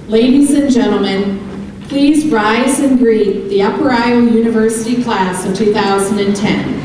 Ladies and gentlemen, please rise and greet the Upper Iowa University class of 2010.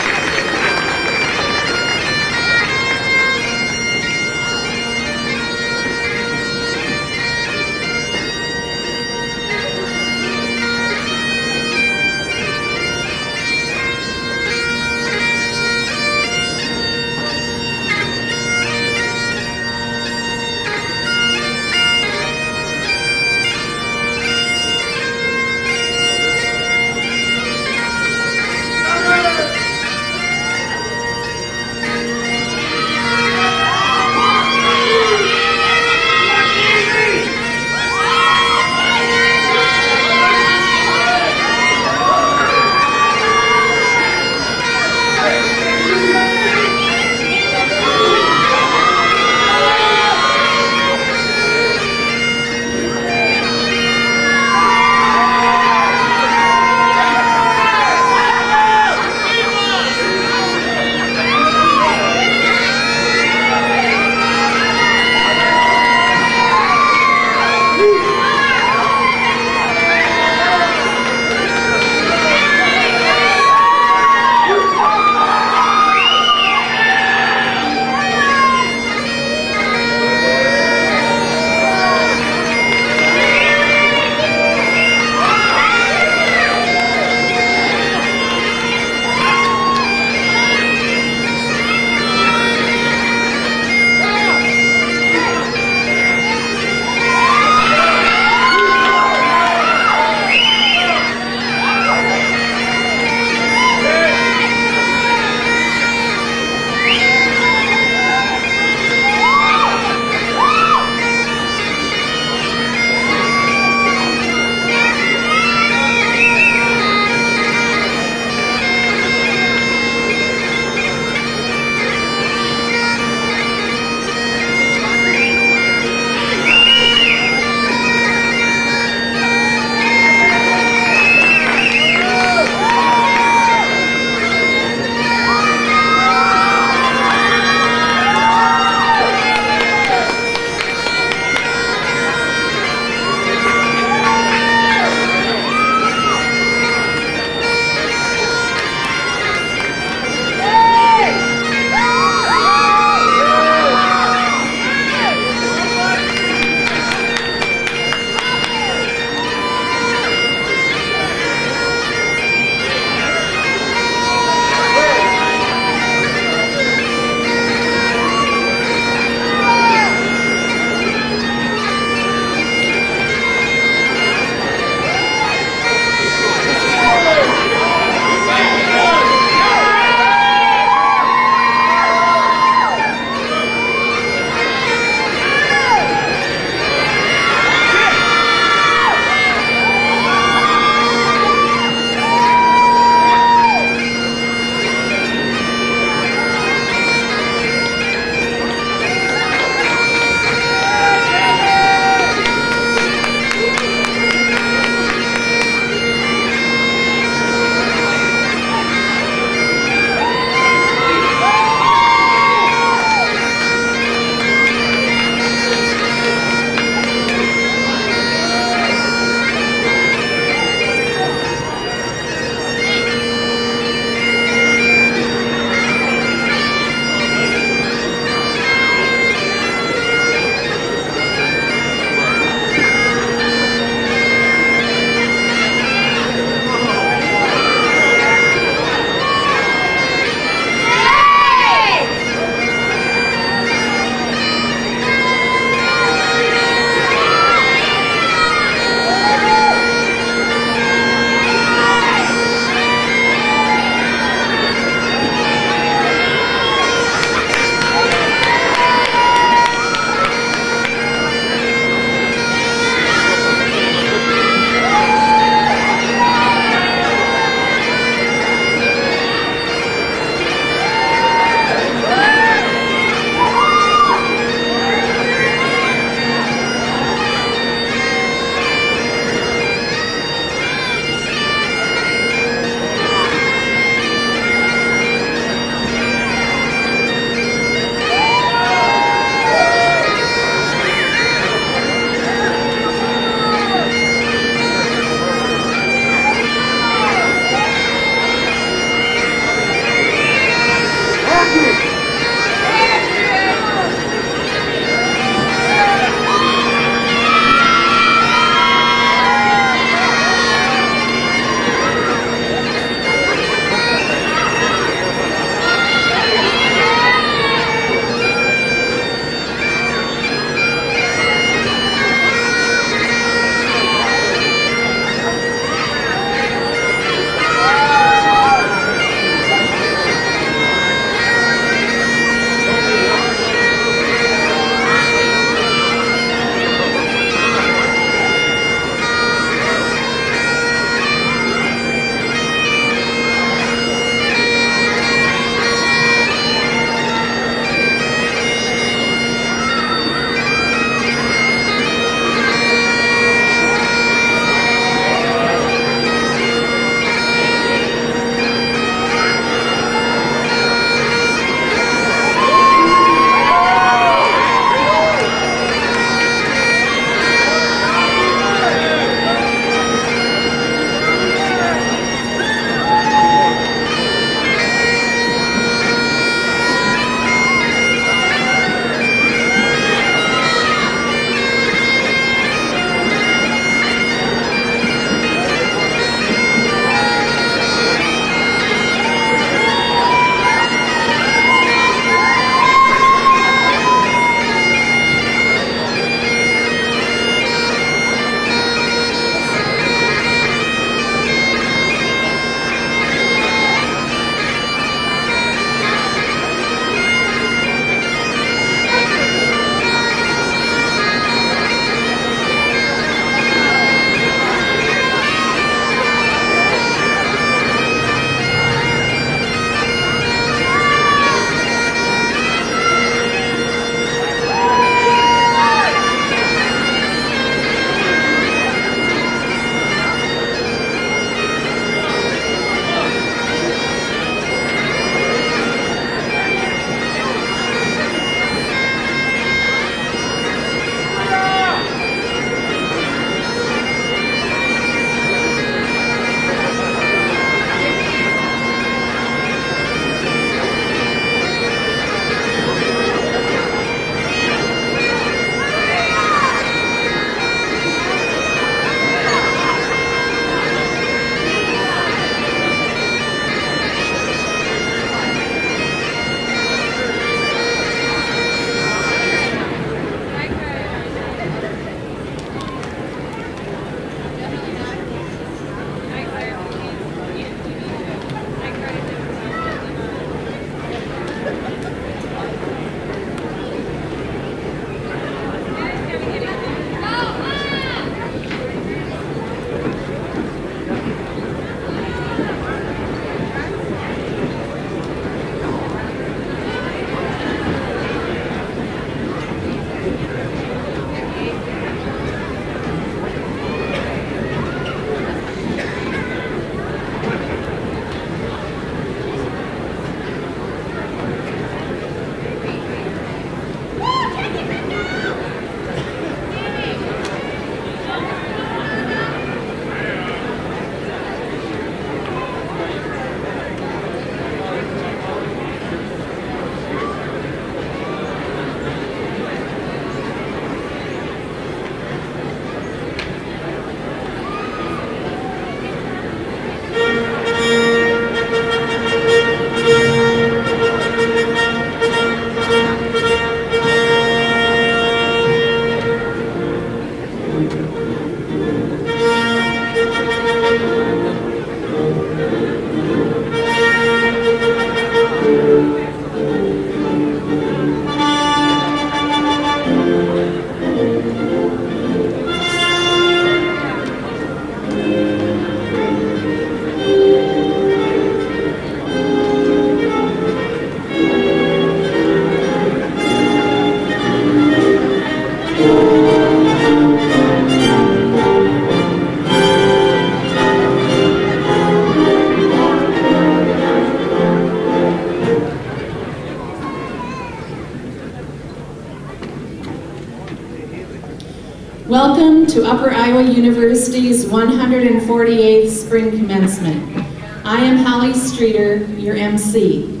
Welcome to Upper Iowa University's 148th Spring Commencement. I am Holly Streeter, your MC.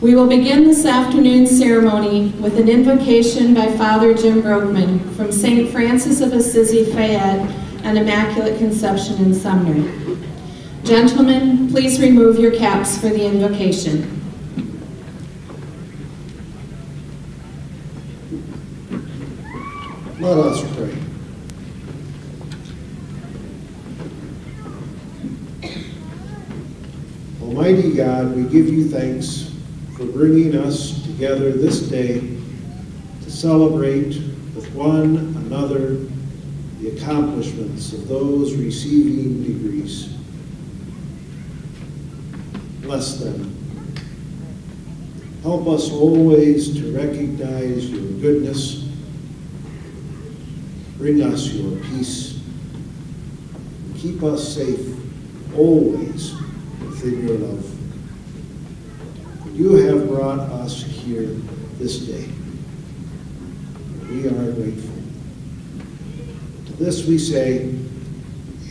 We will begin this afternoon's ceremony with an invocation by Father Jim Brokman from St. Francis of Assisi, Fayette, and Immaculate Conception in Sumner. Gentlemen, please remove your caps for the invocation. Let us pray. Almighty God, we give you thanks for bringing us together this day to celebrate with one another the accomplishments of those receiving degrees. Bless them. Help us always to recognize your goodness. Bring us your peace. Keep us safe always within your love. You have brought us here this day. We are grateful. To this we say,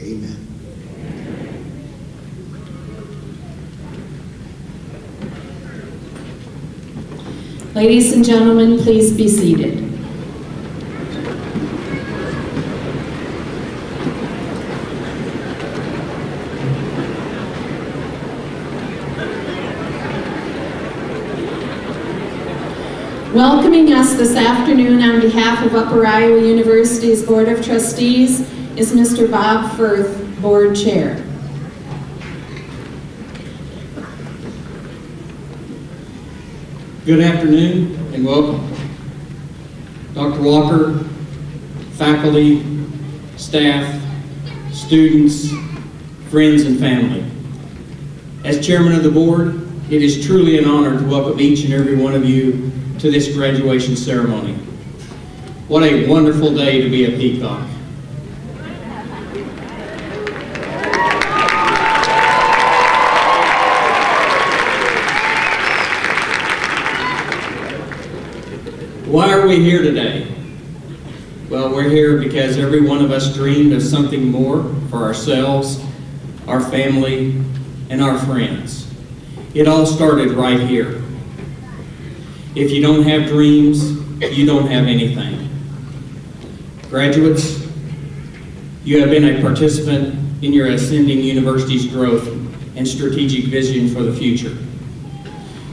Amen. Ladies and gentlemen, please be seated. Welcoming us this afternoon on behalf of Upper Iowa University's Board of Trustees is Mr. Bob Firth, Board Chair. Good afternoon and welcome. Dr. Walker, faculty, staff, students, friends, and family. As chairman of the board, it is truly an honor to welcome each and every one of you to this graduation ceremony. What a wonderful day to be a peacock. Why are we here today? Well, we're here because every one of us dreamed of something more for ourselves, our family, and our friends. It all started right here. If you don't have dreams, you don't have anything. Graduates, you have been a participant in your ascending university's growth and strategic vision for the future.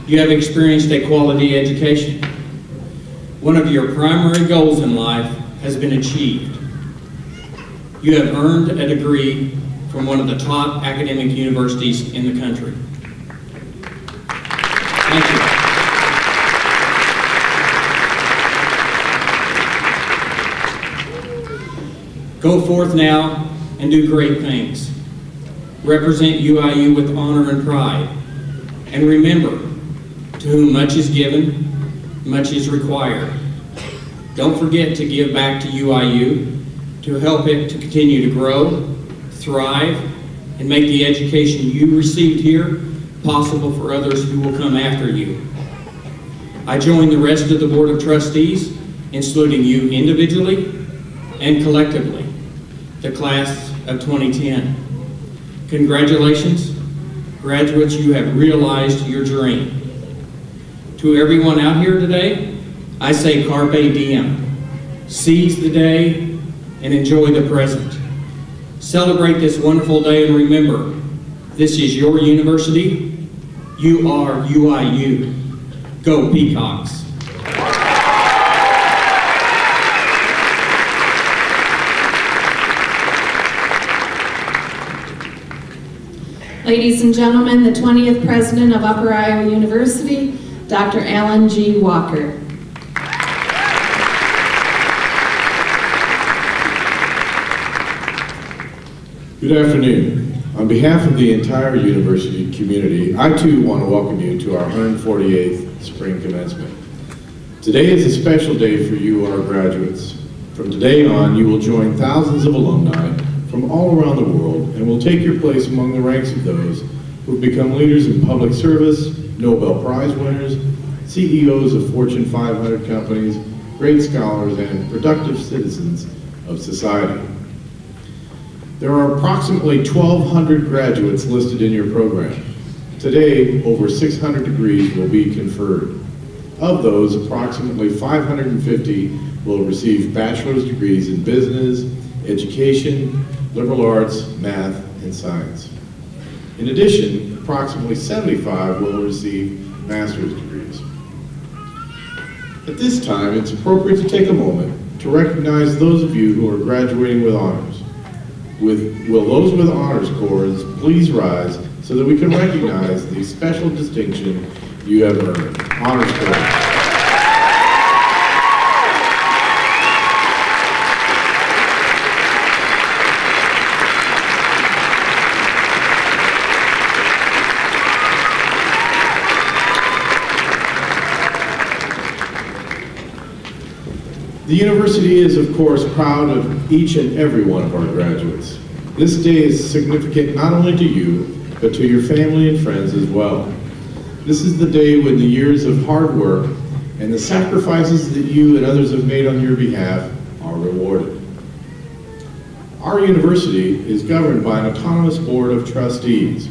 You have experienced a quality education. One of your primary goals in life has been achieved. You have earned a degree from one of the top academic universities in the country. Thank you. Go forth now and do great things. Represent UIU with honor and pride. And remember, to whom much is given, much is required. Don't forget to give back to UIU to help it to continue to grow, thrive, and make the education you received here possible for others who will come after you. I join the rest of the Board of Trustees in saluting you individually and collectively, the class of 2010. Congratulations, graduates, you have realized your dream. To everyone out here today, I say carpe diem. Seize the day and enjoy the present. Celebrate this wonderful day and remember, this is your university. You are UIU. Go Peacocks. Ladies and gentlemen, the 20th President of Upper Iowa University, Dr. Alan G. Walker. Good afternoon. On behalf of the entire university community, I too want to welcome you to our 148th Spring Commencement. Today is a special day for you, our graduates. From today on, you will join thousands of alumni from all around the world and will take your place among the ranks of those who have become leaders in public service, Nobel Prize winners, CEOs of Fortune 500 companies, great scholars, and productive citizens of society. There are approximately 1,200 graduates listed in your program. Today, over 600 degrees will be conferred. Of those, approximately 550 will receive bachelor's degrees in business, education, liberal arts, math, and science. In addition, approximately 75 will receive master's degrees. At this time, it's appropriate to take a moment to recognize those of you who are graduating with honors. Will those with honors cords please rise so that we can recognize the special distinction you have earned. Honors cords. The university is, of course, proud of each and every one of our graduates. This day is significant not only to you, but to your family and friends as well. This is the day when the years of hard work and the sacrifices that you and others have made on your behalf are rewarded. Our university is governed by an autonomous board of trustees.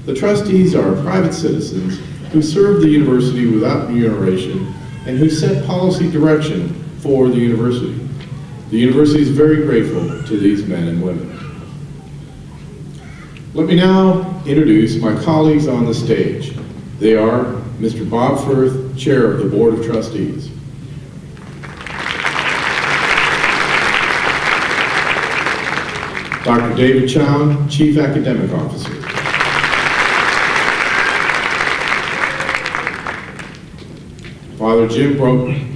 The trustees are private citizens who serve the university without remuneration and who set policy direction for the university. The university is very grateful to these men and women. Let me now introduce my colleagues on the stage. They are Mr. Bob Firth, Chair of the Board of Trustees. Dr. David Chown, Chief Academic Officer. Father Jim Broken.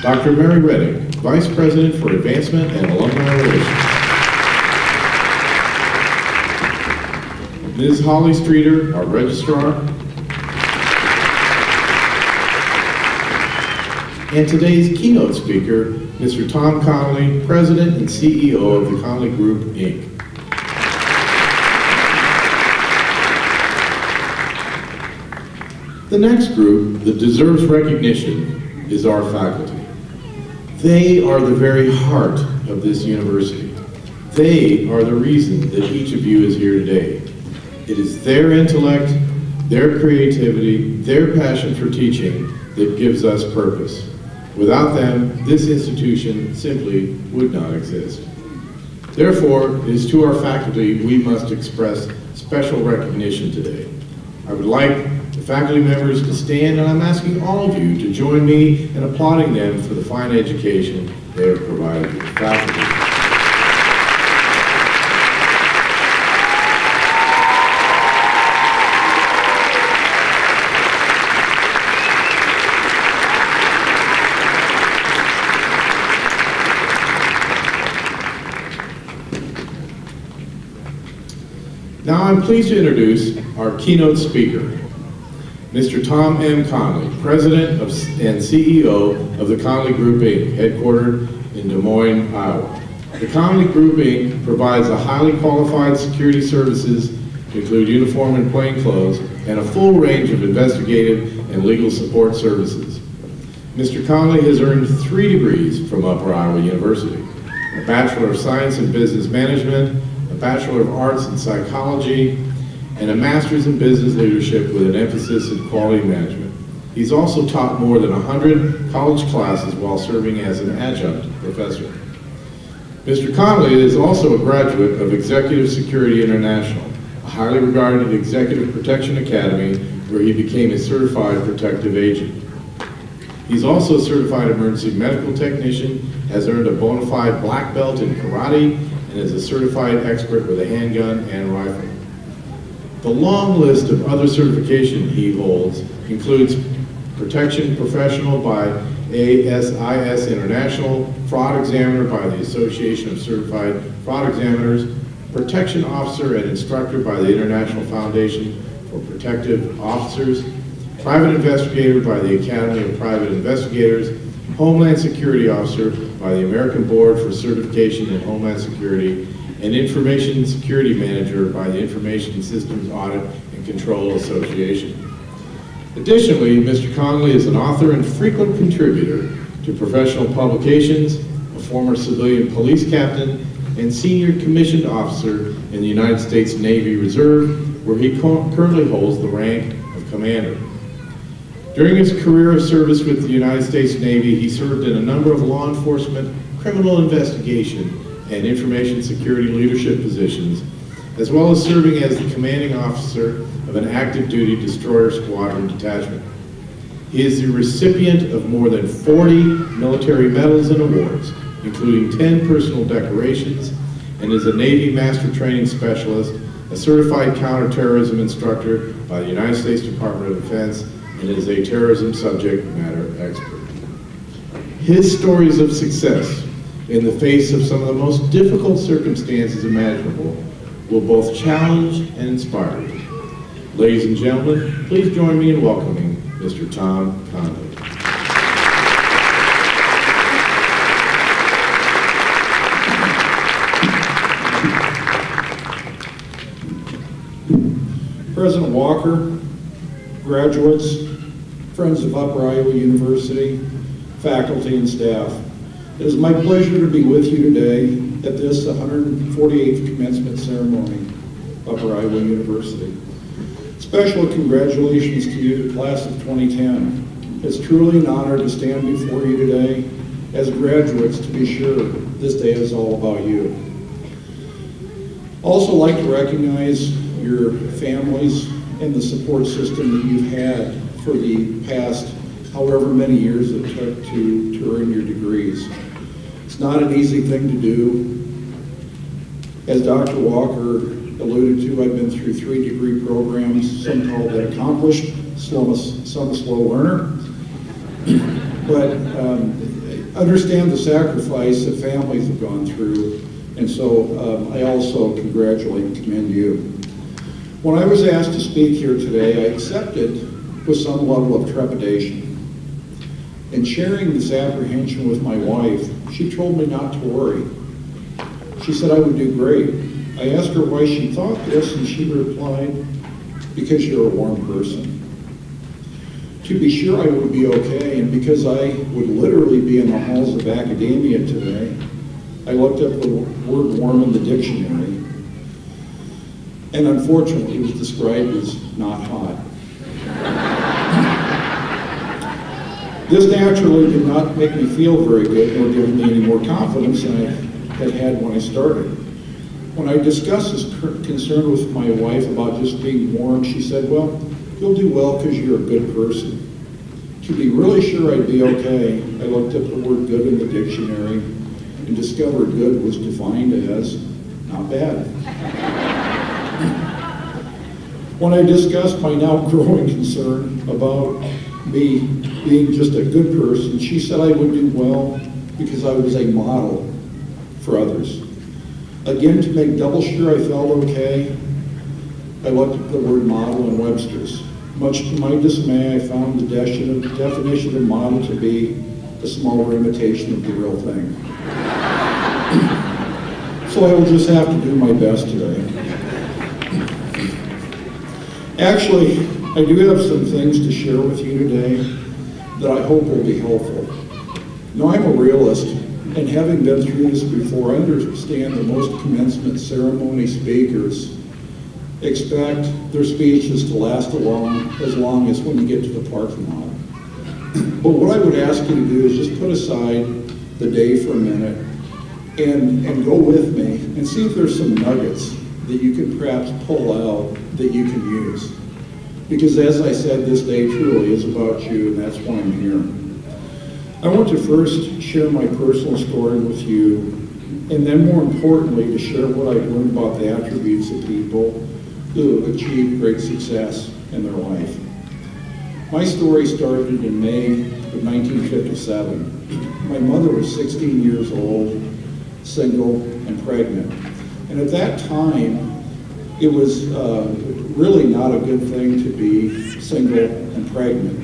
Dr. Mary Reddick, Vice President for Advancement and Alumni Relations. Ms. Holly Streeter, our Registrar. And today's keynote speaker, Mr. Tom Connolly, President and CEO of the Connolly Group, Inc. The next group that deserves recognition is our faculty. They are the very heart of this university. They are the reason that each of you is here today. It is their intellect, their creativity, their passion for teaching that gives us purpose. Without them, this institution simply would not exist. Therefore, it is to our faculty we must express special recognition today. I would like the faculty members to stand, and I'm asking all of you to join me in applauding them for the fine education they have provided to the faculty. Now I'm pleased to introduce our keynote speaker, Mr. Tom M. Connolly, President and CEO of the Connolly Group, Inc., headquartered in Des Moines, Iowa. The Connolly Group, Inc. provides a highly qualified security services, include uniform and plain clothes, and a full range of investigative and legal support services. Mr. Connolly has earned 3 degrees from Upper Iowa University, a Bachelor of Science in Business Management, a Bachelor of Arts in Psychology, and a Master's in Business Leadership with an emphasis in quality management. He's also taught more than 100 college classes while serving as an adjunct professor. Mr. Connolly is also a graduate of Executive Security International, a highly regarded executive protection academy where he became a certified protective agent. He's also a certified emergency medical technician, has earned a bona fide black belt in karate, and is a certified expert with a handgun and rifle. The long list of other certification he holds includes Protection Professional by ASIS International, Fraud Examiner by the Association of Certified Fraud Examiners, Protection Officer and Instructor by the International Foundation for Protective Officers, Private Investigator by the Academy of Private Investigators, Homeland Security Officer by the American Board for Certification in Homeland Security, and Information Security Manager by the Information Systems Audit and Control Association. Additionally, Mr. Conley is an author and frequent contributor to professional publications, a former civilian police captain, and senior commissioned officer in the United States Navy Reserve, where he currently holds the rank of commander. During his career of service with the United States Navy, he served in a number of law enforcement, criminal investigation, and information security leadership positions, as well as serving as the commanding officer of an active duty destroyer squadron detachment. He is the recipient of more than 40 military medals and awards, including 10 personal decorations, and is a Navy Master Training Specialist, a certified counterterrorism instructor by the United States Department of Defense, and is a terrorism subject matter expert. His stories of success in the face of some of the most difficult circumstances imaginable will both challenge and inspire you. Ladies and gentlemen, please join me in welcoming Mr. Tom Conley. President Walker, graduates, friends of Upper Iowa University, faculty and staff, it is my pleasure to be with you today at this 148th commencement ceremony, Upper Iowa University. Special congratulations to you, the class of 2010. It's truly an honor to stand before you today as graduates. To be sure, this day is all about you. Also like to recognize your families and the support system that you've had for the past however many years it took to earn your degrees. It's not an easy thing to do. As Dr. Walker alluded to, I've been through 3 degree programs, some call that accomplished, some a slow learner. But understand the sacrifice that families have gone through, and so I also congratulate and commend you. When I was asked to speak here today, I accepted with some level of trepidation. In sharing this apprehension with my wife, she told me not to worry. She said I would do great. I asked her why she thought this, and she replied, because you're a warm person. To be sure I would be okay, and because I would literally be in the halls of academia today, I looked up the word warm in the dictionary, and unfortunately it was described as not hot. This naturally did not make me feel very good, nor give me any more confidence than I had when I started. When I discussed this concern with my wife about just being warm, she said, well, you'll do well because you're a good person. To be really sure I'd be okay, I looked up the word good in the dictionary and discovered good was defined as not bad. When I discussed my now growing concern about me being just a good person, she said I would do well because I was a model for others. Again, to make double sure I felt okay, I looked at the word model in Webster's. Much to my dismay, I found the definition of model to be a smaller imitation of the real thing. So I will just have to do my best today. Actually, I do have some things to share with you today that I hope will be helpful. Now, I'm a realist, and having been through this before, I understand that most commencement ceremony speakers expect their speeches to last as long as when you get to the parking lot. But what I would ask you to do is just put aside the day for a minute and go with me and see if there's some nuggets that you can perhaps pull out that you can use. Because as I said, this day truly is about you, and that's why I'm here. I want to first share my personal story with you, and then more importantly, to share what I've learned about the attributes of people who have achieved great success in their life. My story started in May of 1957. My mother was 16 years old, single, and pregnant. And at that time, it was really not a good thing to be single and pregnant.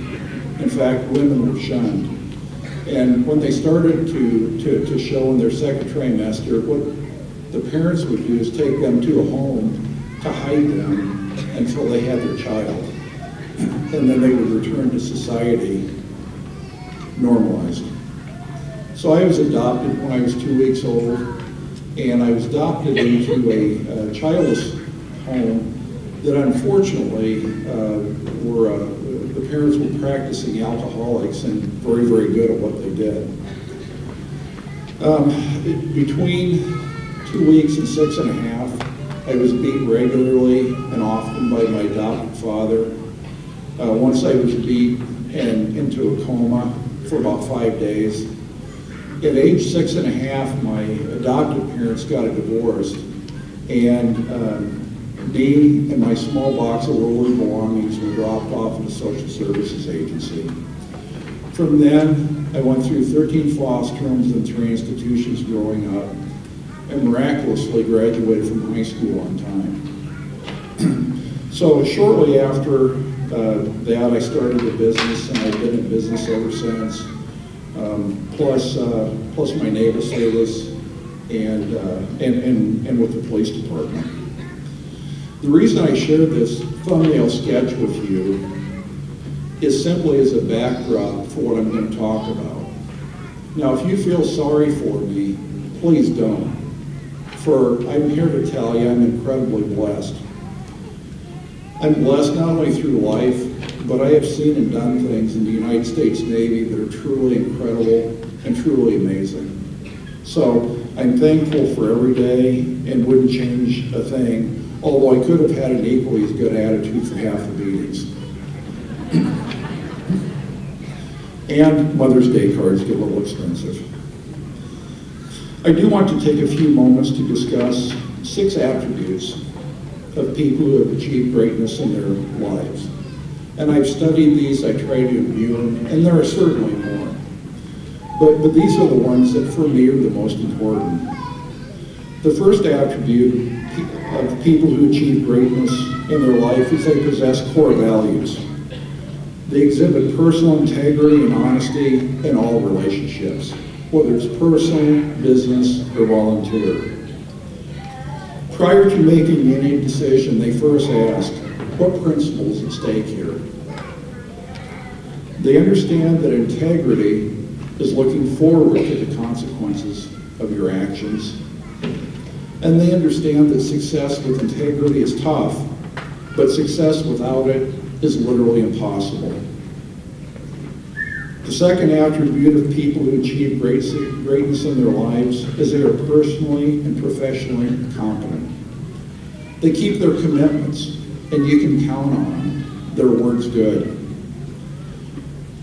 In fact, women were shunned. And when they started to show in their second trimester, what the parents would do is take them to a home to hide them until they had their child. And then they would return to society normalized. So I was adopted when I was 2 weeks old, and I was adopted into a childless home that unfortunately the parents were practicing alcoholics and very, very good at what they did. Between 2 weeks and 6.5, I was beat regularly and often by my adopted father. Once I was beat and into a coma for about 5 days. At age 6.5, my adopted parents got a divorce, and me and my small box of worldly belongings were dropped off at a social services agency. From then, I went through 13 foster homes and 3 institutions growing up, and miraculously graduated from high school on time. So shortly after that, I started a business, and I've been in business ever since, plus my naval service and with the police department. The reason I shared this thumbnail sketch with you is simply as a backdrop for what I'm going to talk about. Now, if you feel sorry for me, please don't, for I'm here to tell you I'm incredibly blessed. I'm blessed not only through life, but I have seen and done things in the United States Navy that are truly incredible and truly amazing. So I'm thankful for every day and wouldn't change a thing, although I could have had an equally as good attitude for half the meetings. And Mother's Day cards get a little expensive. I do want to take a few moments to discuss 6 attributes of people who have achieved greatness in their lives. And I've studied these, I try to view them, and there are certainly more. But these are the ones that for me are the most important. The first attribute of people who achieve greatness in their life is they possess core values. They exhibit personal integrity and honesty in all relationships, whether it's personal, business, or volunteer. Prior to making any decision, they first ask, what principles at stake here? They understand that integrity is looking forward to the consequences of your actions. And they understand that success with integrity is tough, but success without it is literally impossible. The second attribute of people who achieve greatness in their lives is they are personally and professionally competent. They keep their commitments, and you can count on their word's good.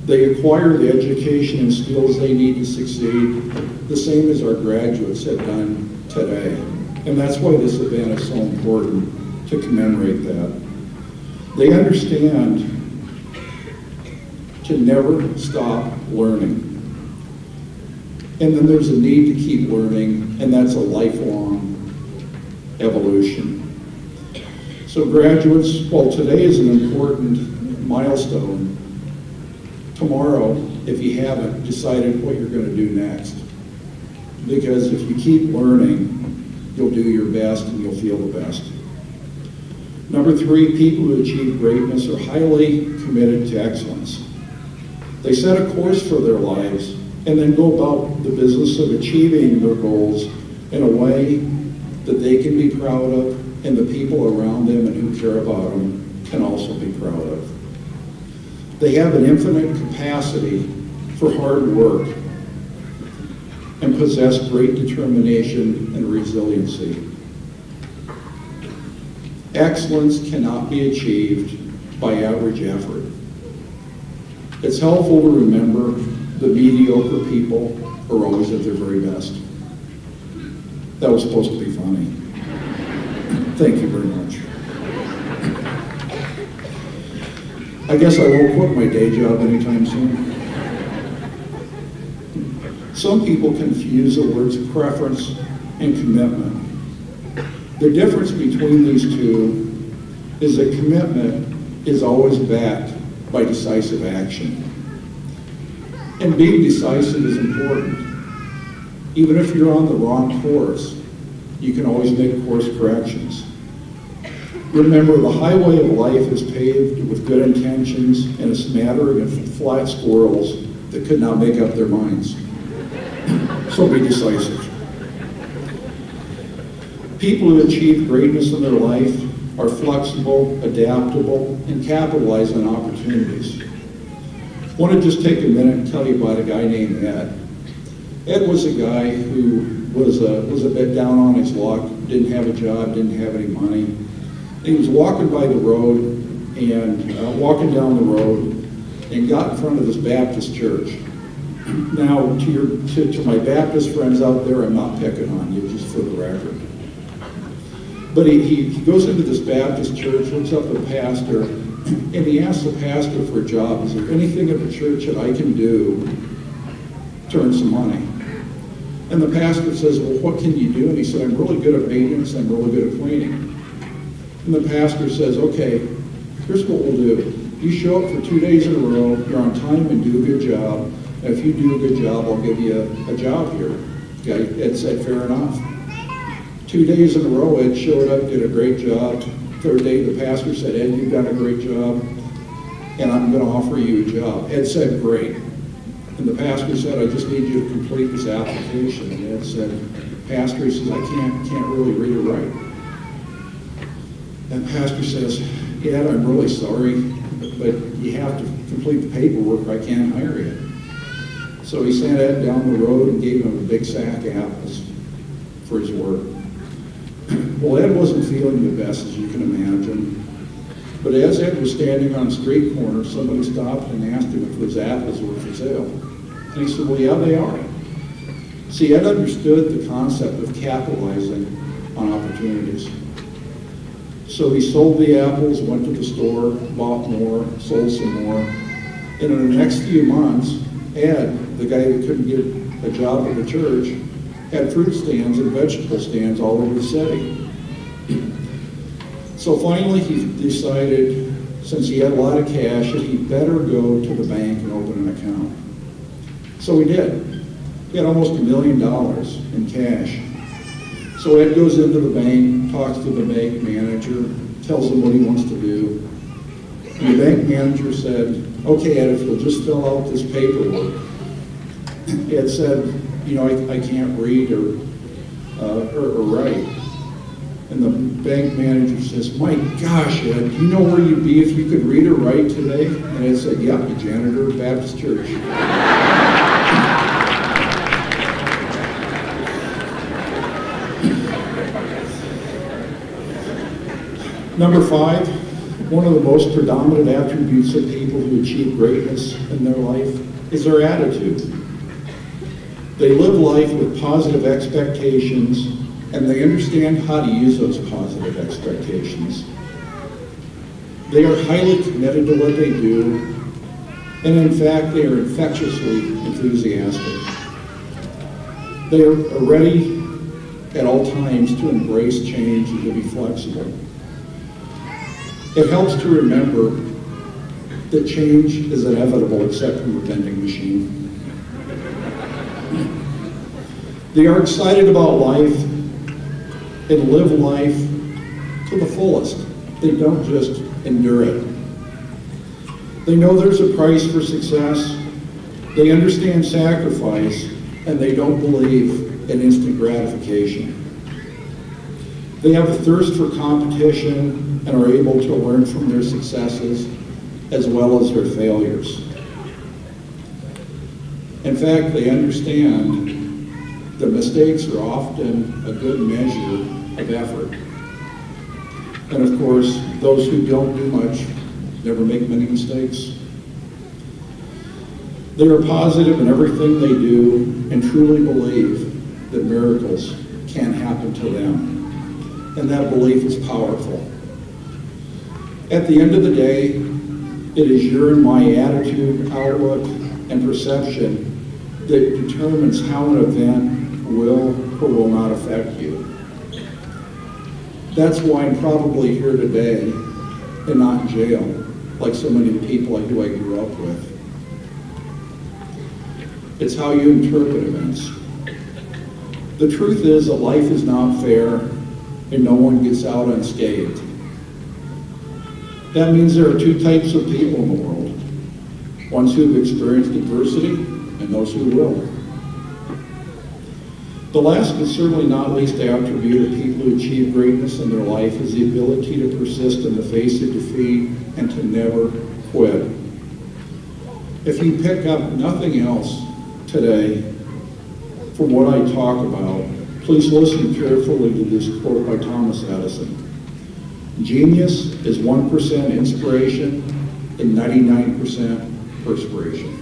They acquire the education and skills they need to succeed, the same as our graduates have done today. And that's why this event is so important, to commemorate that. They understand to never stop learning. And then there's a need to keep learning, and that's a lifelong evolution. So graduates, while today is an important milestone, tomorrow, if you haven't decided what you're going to do next. Because if you keep learning, you'll do your best and you'll feel the best. Number 3, people who achieve greatness are highly committed to excellence. They set a course for their lives and then go about the business of achieving their goals in a way that they can be proud of and the people around them and who care about them can also be proud of. They have an infinite capacity for hard work and possess great determination and resiliency. Excellence cannot be achieved by average effort. It's helpful to remember the mediocre people are always at their very best. That was supposed to be funny. Thank you very much. I guess I won't quit my day job anytime soon. Some people confuse the words preference and commitment. The difference between these two is that commitment is always backed by decisive action. And being decisive is important. Even if you're on the wrong course, you can always make course corrections. Remember, the highway of life is paved with good intentions and a smattering of flat squirrels that could not make up their minds. So be decisive. People who achieve greatness in their life are flexible, adaptable, and capitalize on opportunities. I want to just take a minute and tell you about a guy named Ed. Ed was a guy who was a bit down on his luck, didn't have a job, didn't have any money. He was walking by the road and walking down the road and got in front of this Baptist church. Now, to my Baptist friends out there, I'm not picking on you, just for the record. But he goes into this Baptist church, looks up the pastor, and he asks the pastor for a job. Is there anything at the church that I can do to earn some money? And the pastor says, well, what can you do? And he said, I'm really good at maintenance, I'm really good at cleaning. And the pastor says, okay, here's what we'll do. You show up for 2 days in a row, you're on time and do a good job. And if you do a good job, I'll give you a job here. Okay, Ed said, fair enough. 2 days in a row, Ed showed up, did a great job. Third day, the pastor said, Ed, you've done a great job, and I'm going to offer you a job. Ed said, great. And the pastor said, I just need you to complete this application. And Ed said, pastor, he says, I can't really read or write. And the pastor says, Ed, I'm really sorry, but you have to complete the paperwork or I can't hire you. So he sent Ed down the road and gave him a big sack of apples for his work. Well, Ed wasn't feeling the best, as you can imagine. But as Ed was standing on a street corner, somebody stopped and asked him if those apples were for sale. And he said, well, yeah, they are. See, Ed understood the concept of capitalizing on opportunities. So he sold the apples, went to the store, bought more, sold some more. And in the next few months, Ed, the guy who couldn't get a job at the church, had fruit stands and vegetable stands all over the city. So finally he decided, since he had a lot of cash, that he'd better go to the bank and open an account. So he did. He had almost $1 million in cash. So Ed goes into the bank, talks to the bank manager, tells him what he wants to do. And the bank manager said, okay, Ed, if you'll just fill out this paperwork. Ed said, you know, I can't read or write. And the bank manager says, my gosh, Ed, do you know where you'd be if you could read or write today? And Ed said, yeah, the janitor at Baptist Church. Number 5, one of the most predominant attributes of people who achieve greatness in their life is their attitude. They live life with positive expectations, and they understand how to use those positive expectations. They are highly committed to what they do, and in fact, they are infectiously enthusiastic. They are ready at all times to embrace change and to be flexible. It helps to remember that change is inevitable except from a vending machine. They are excited about life and live life to the fullest. They don't just endure it. They know there's a price for success. They understand sacrifice, and they don't believe in instant gratification. They have a thirst for competition and are able to learn from their successes as well as their failures. In fact, they understand that mistakes are often a good measure of effort. And of course, those who don't do much never make many mistakes. They are positive in everything they do and truly believe that miracles can happen to them. And that belief is powerful. At the end of the day, it is your and my attitude, outlook, and perception that determines how an event will or will not affect you. That's why I'm probably here today and not in jail, like so many of the people who I grew up with. It's how you interpret events. The truth is that life is not fair and no one gets out unscathed. That means there are two types of people in the world. Ones who have experienced adversity and those who will. The last but certainly not least attribute of people who achieve greatness in their life is the ability to persist in the face of defeat and to never quit. If you pick up nothing else today from what I talk about, please listen carefully to this quote by Thomas Edison. Genius is 1% inspiration and 99% perspiration.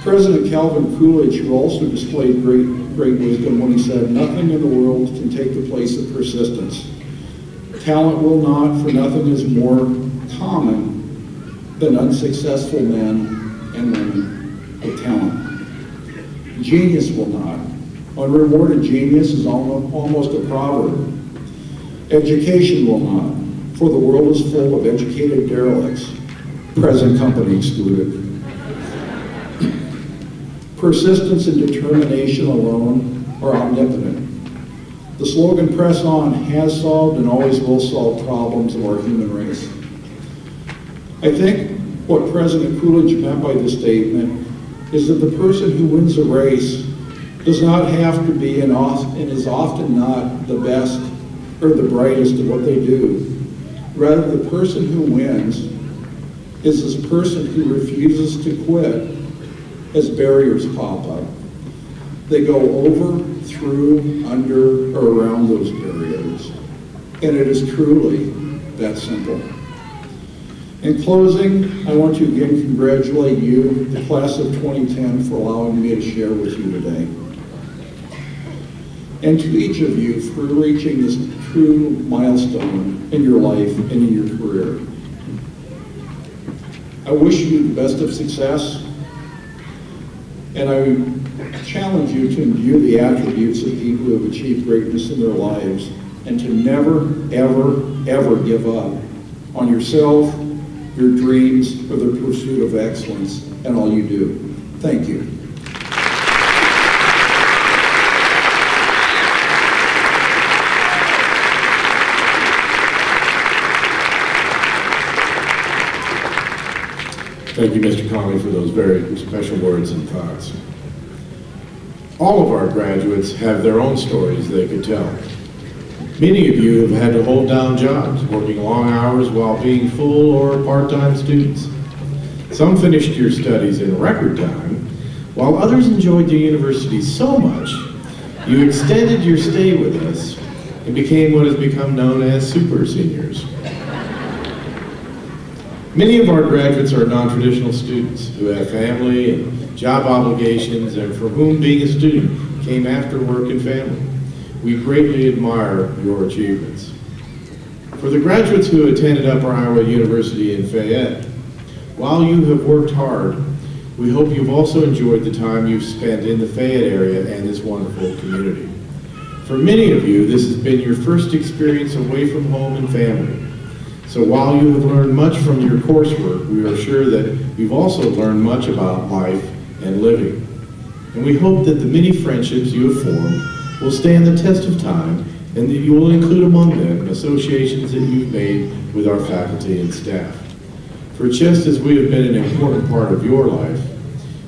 President Calvin Coolidge, who also displayed great wisdom when he said, "Nothing in the world can take the place of persistence. Talent will not, for nothing is more common than unsuccessful men and women with talent. Genius will not. Unrewarded genius is almost a proverb. Education will not, for the world is full of educated derelicts, present company excluded. Persistence and determination alone are omnipotent. The slogan, "Press on," has solved and always will solve problems of our human race. I think what President Coolidge meant by this statement is that the person who wins a race does not have to be and is often not the best or the brightest at what they do. Rather, the person who wins is this person who refuses to quit as barriers pop up. They go over, through, under, or around those barriers. And it is truly that simple. In closing, I want to again congratulate you, the class of 2010, for allowing me to share with you today. And to each of you for reaching this true milestone in your life and in your career. I wish you the best of success, and I challenge you to imbue the attributes of people who have achieved greatness in their lives and to never, ever, ever give up on yourself, your dreams, or the pursuit of excellence in all you do. Thank you. Thank you, Mr. Conley, for those very special words and thoughts. All of our graduates have their own stories they could tell. Many of you have had to hold down jobs, working long hours while being full or part-time students. Some finished your studies in record time, while others enjoyed the university so much, you extended your stay with us and became what has become known as super seniors. Many of our graduates are non-traditional students who have family and job obligations and for whom being a student came after work and family. We greatly admire your achievements. For the graduates who attended Upper Iowa University in Fayette, while you have worked hard, we hope you've also enjoyed the time you've spent in the Fayette area and this wonderful community. For many of you, this has been your first experience away from home and family. So while you have learned much from your coursework, we are sure that you've also learned much about life and living. And we hope that the many friendships you have formed will stand the test of time and that you will include among them associations that you've made with our faculty and staff. For just as we have been an important part of your life,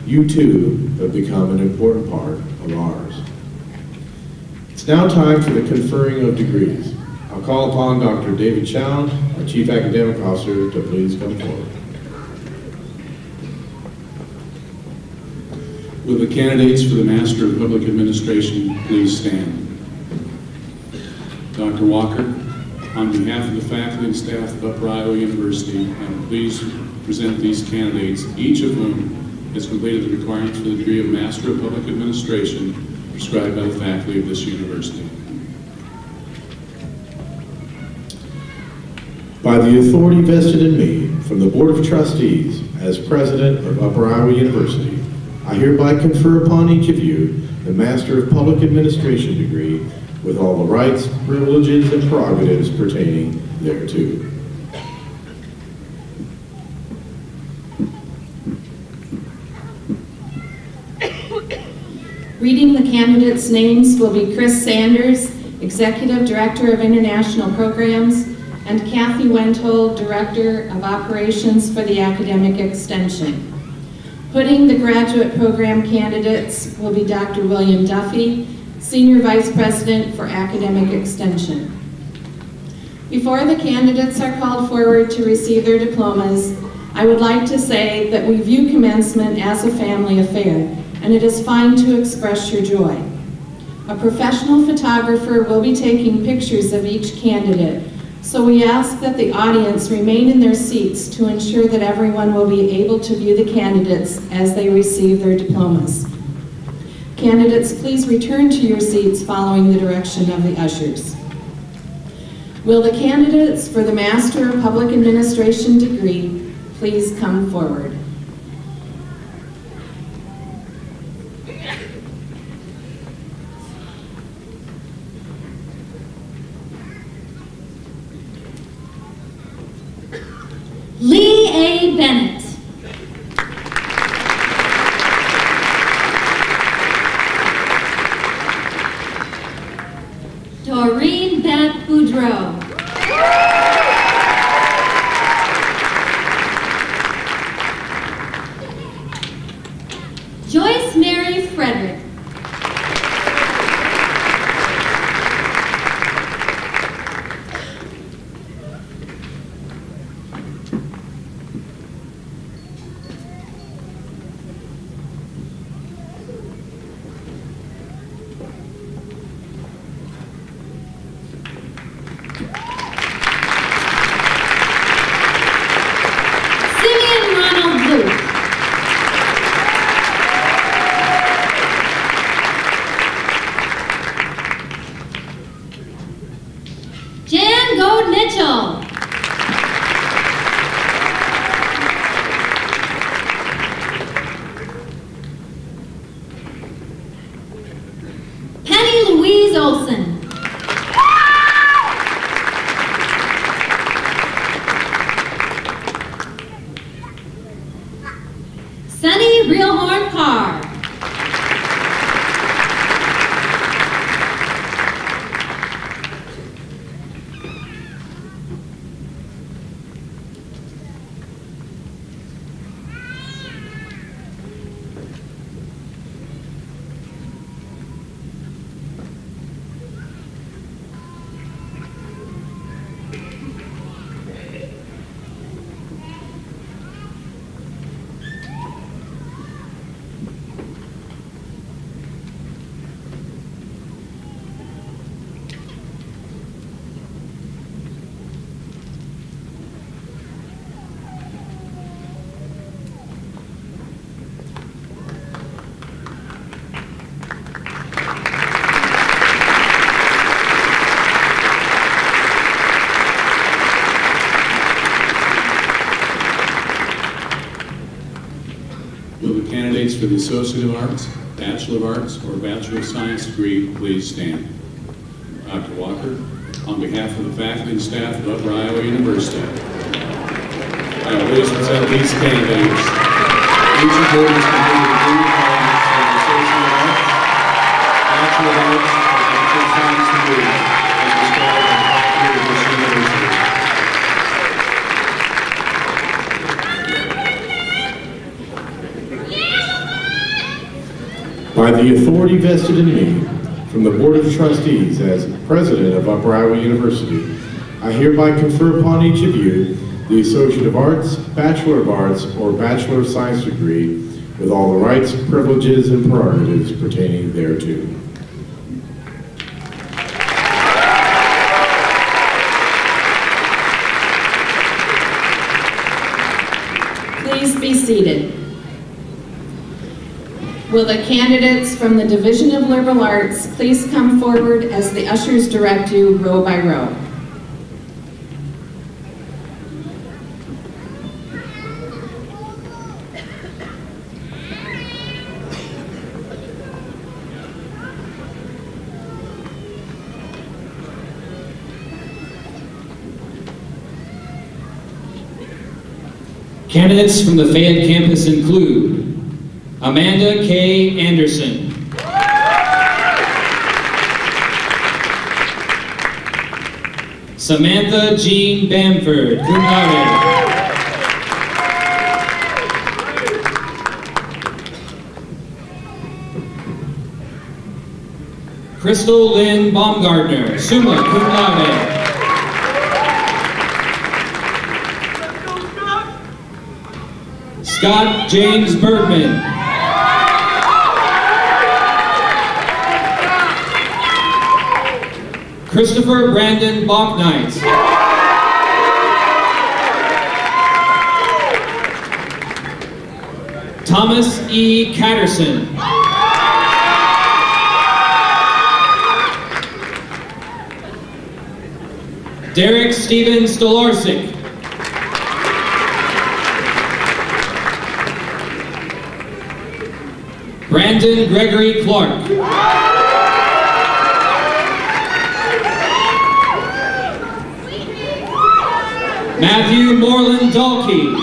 you too have become an important part of ours. It's now time for the conferring of degrees. I'll call upon Dr. David Chown, our Chief Academic Officer, to please come forward. Will the candidates for the Master of Public Administration please stand? Dr. Walker, on behalf of the faculty and staff of Upper Iowa University, I'm pleased present these candidates, each of whom has completed the requirements for the degree of Master of Public Administration prescribed by the faculty of this university. By the authority vested in me from the Board of Trustees as President of Upper Iowa University, I hereby confer upon each of you the Master of Public Administration degree with all the rights, privileges, and prerogatives pertaining thereto. Reading the candidates' names will be Chris Sanders, Executive Director of International Programs, and Kathy Wenthold, Director of Operations for the Academic Extension. Putting the graduate program candidates will be Dr. William Duffy, Senior Vice President for Academic Extension. Before the candidates are called forward to receive their diplomas, I would like to say that we view commencement as a family affair, and it is fine to express your joy. A professional photographer will be taking pictures of each candidate, so we ask that the audience remain in their seats to ensure that everyone will be able to view the candidates as they receive their diplomas. Candidates, please return to your seats following the direction of the ushers. Will the candidates for the Master of Public Administration degree please come forward? Lee A. Bennett. Doreen Beth Boudreau. Joyce Mary Frederick. Candidates for the Associate of Arts, Bachelor of Arts, or Bachelor of Science degree, please stand. Dr. Walker, on behalf of the faculty and staff of Upper Iowa University, I will please present these candidates. Each of whom has completed the degree requirements for the Associate of Arts, Bachelor of Arts, or Bachelor of Science degree, as described by the faculty of this university. By the authority vested in me from the Board of Trustees as President of Upper Iowa University, I hereby confer upon each of you the Associate of Arts, Bachelor of Arts, or Bachelor of Science degree with all the rights, privileges, and prerogatives pertaining thereto. seated. Will the candidates from the Division of Liberal Arts please come forward as the ushers direct you row by row. Candidates from the Fayette campus include Amanda K. Anderson, Samantha Jean Bamford, cum laude. Crystal Lynn Baumgartner, summa cum laude. Scott James Bergman. Christopher Brandon Bachnight. Thomas E. Catterson. Derek Stephen Stolarsik. Brandon Gregory Clark. Matthew Moreland Dalkey.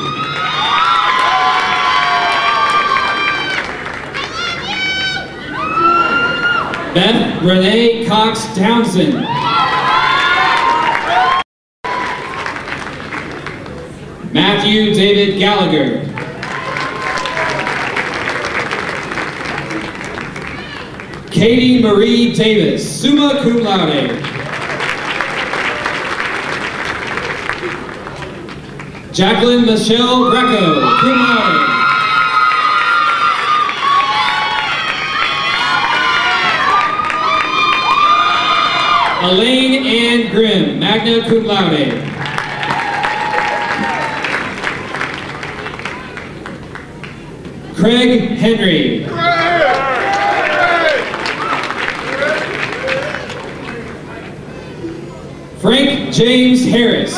Beth Renee Cox Townsend. Matthew David Gallagher. Katie Marie Davis, summa cum laude. Jacqueline Michelle Greco, cum laude. Elaine Ann Grimm, magna cum laude. Craig Henry. Frank James Harris.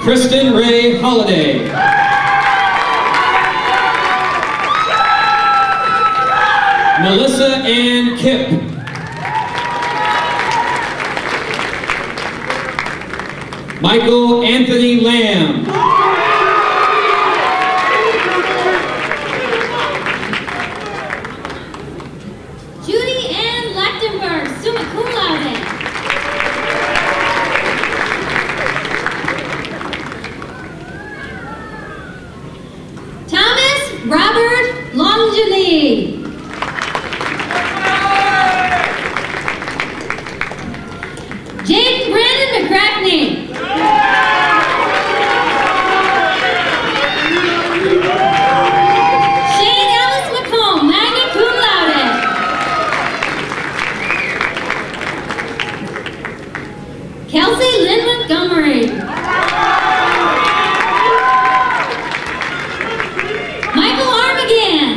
Kristen Ray Holliday. Melissa Ann Kipp. Michael Anthony Lamb. Judy Ann Lechtenberg, summa cum laude. Thomas Robert Longini. Jake Brandon McCrackney. Shane Ellis McComb, magna cum laude. Kelsey Lynn Montgomery. Michael Armagan.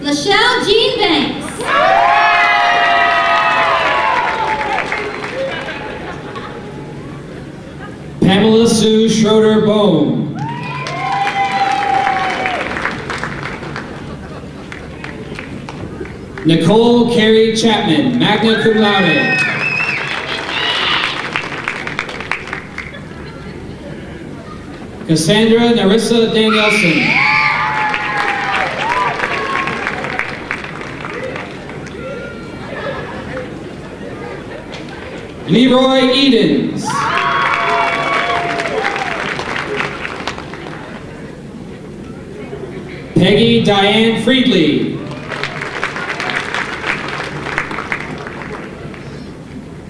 Lachelle Jean Banks. Pamela Sue Schroeder Bohm. Nicole Carey Chapman, magna cum laude. Cassandra Narissa Danielson. Leroy Edens. Peggy Diane Friedley.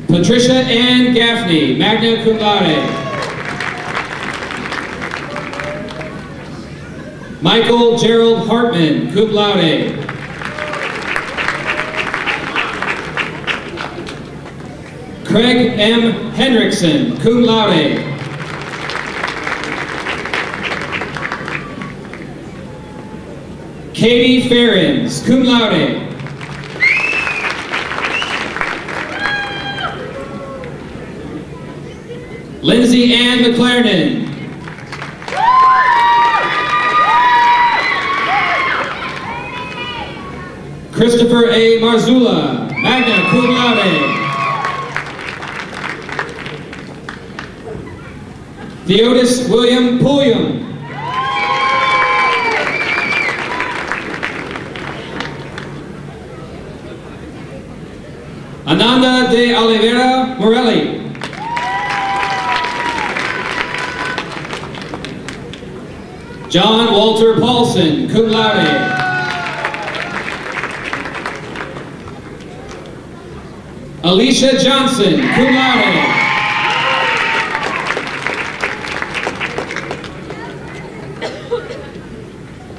Patricia Ann Gaffney, magna cum laude. Michael Gerald Hartman, cum laude. Craig M. Hendrickson, cum laude. Katie Ferens, cum laude. Lindsay Ann McClarnon. Christopher A. Marzullo, magna cum laude. Theodis William Pulliam. Ananda de Oliveira Morelli. John Walter Paulson, cum laude. Alicia Johnson, cum laude.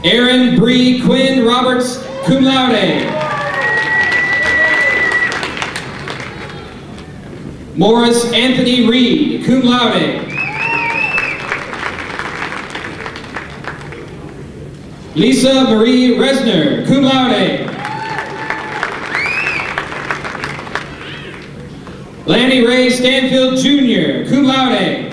Aaron Bree Quinn Roberts, cum laude. Morris Anthony Reed, cum laude. Lisa Marie Resner, cum laude. Lanny Ray Stanfield Jr., cum laude.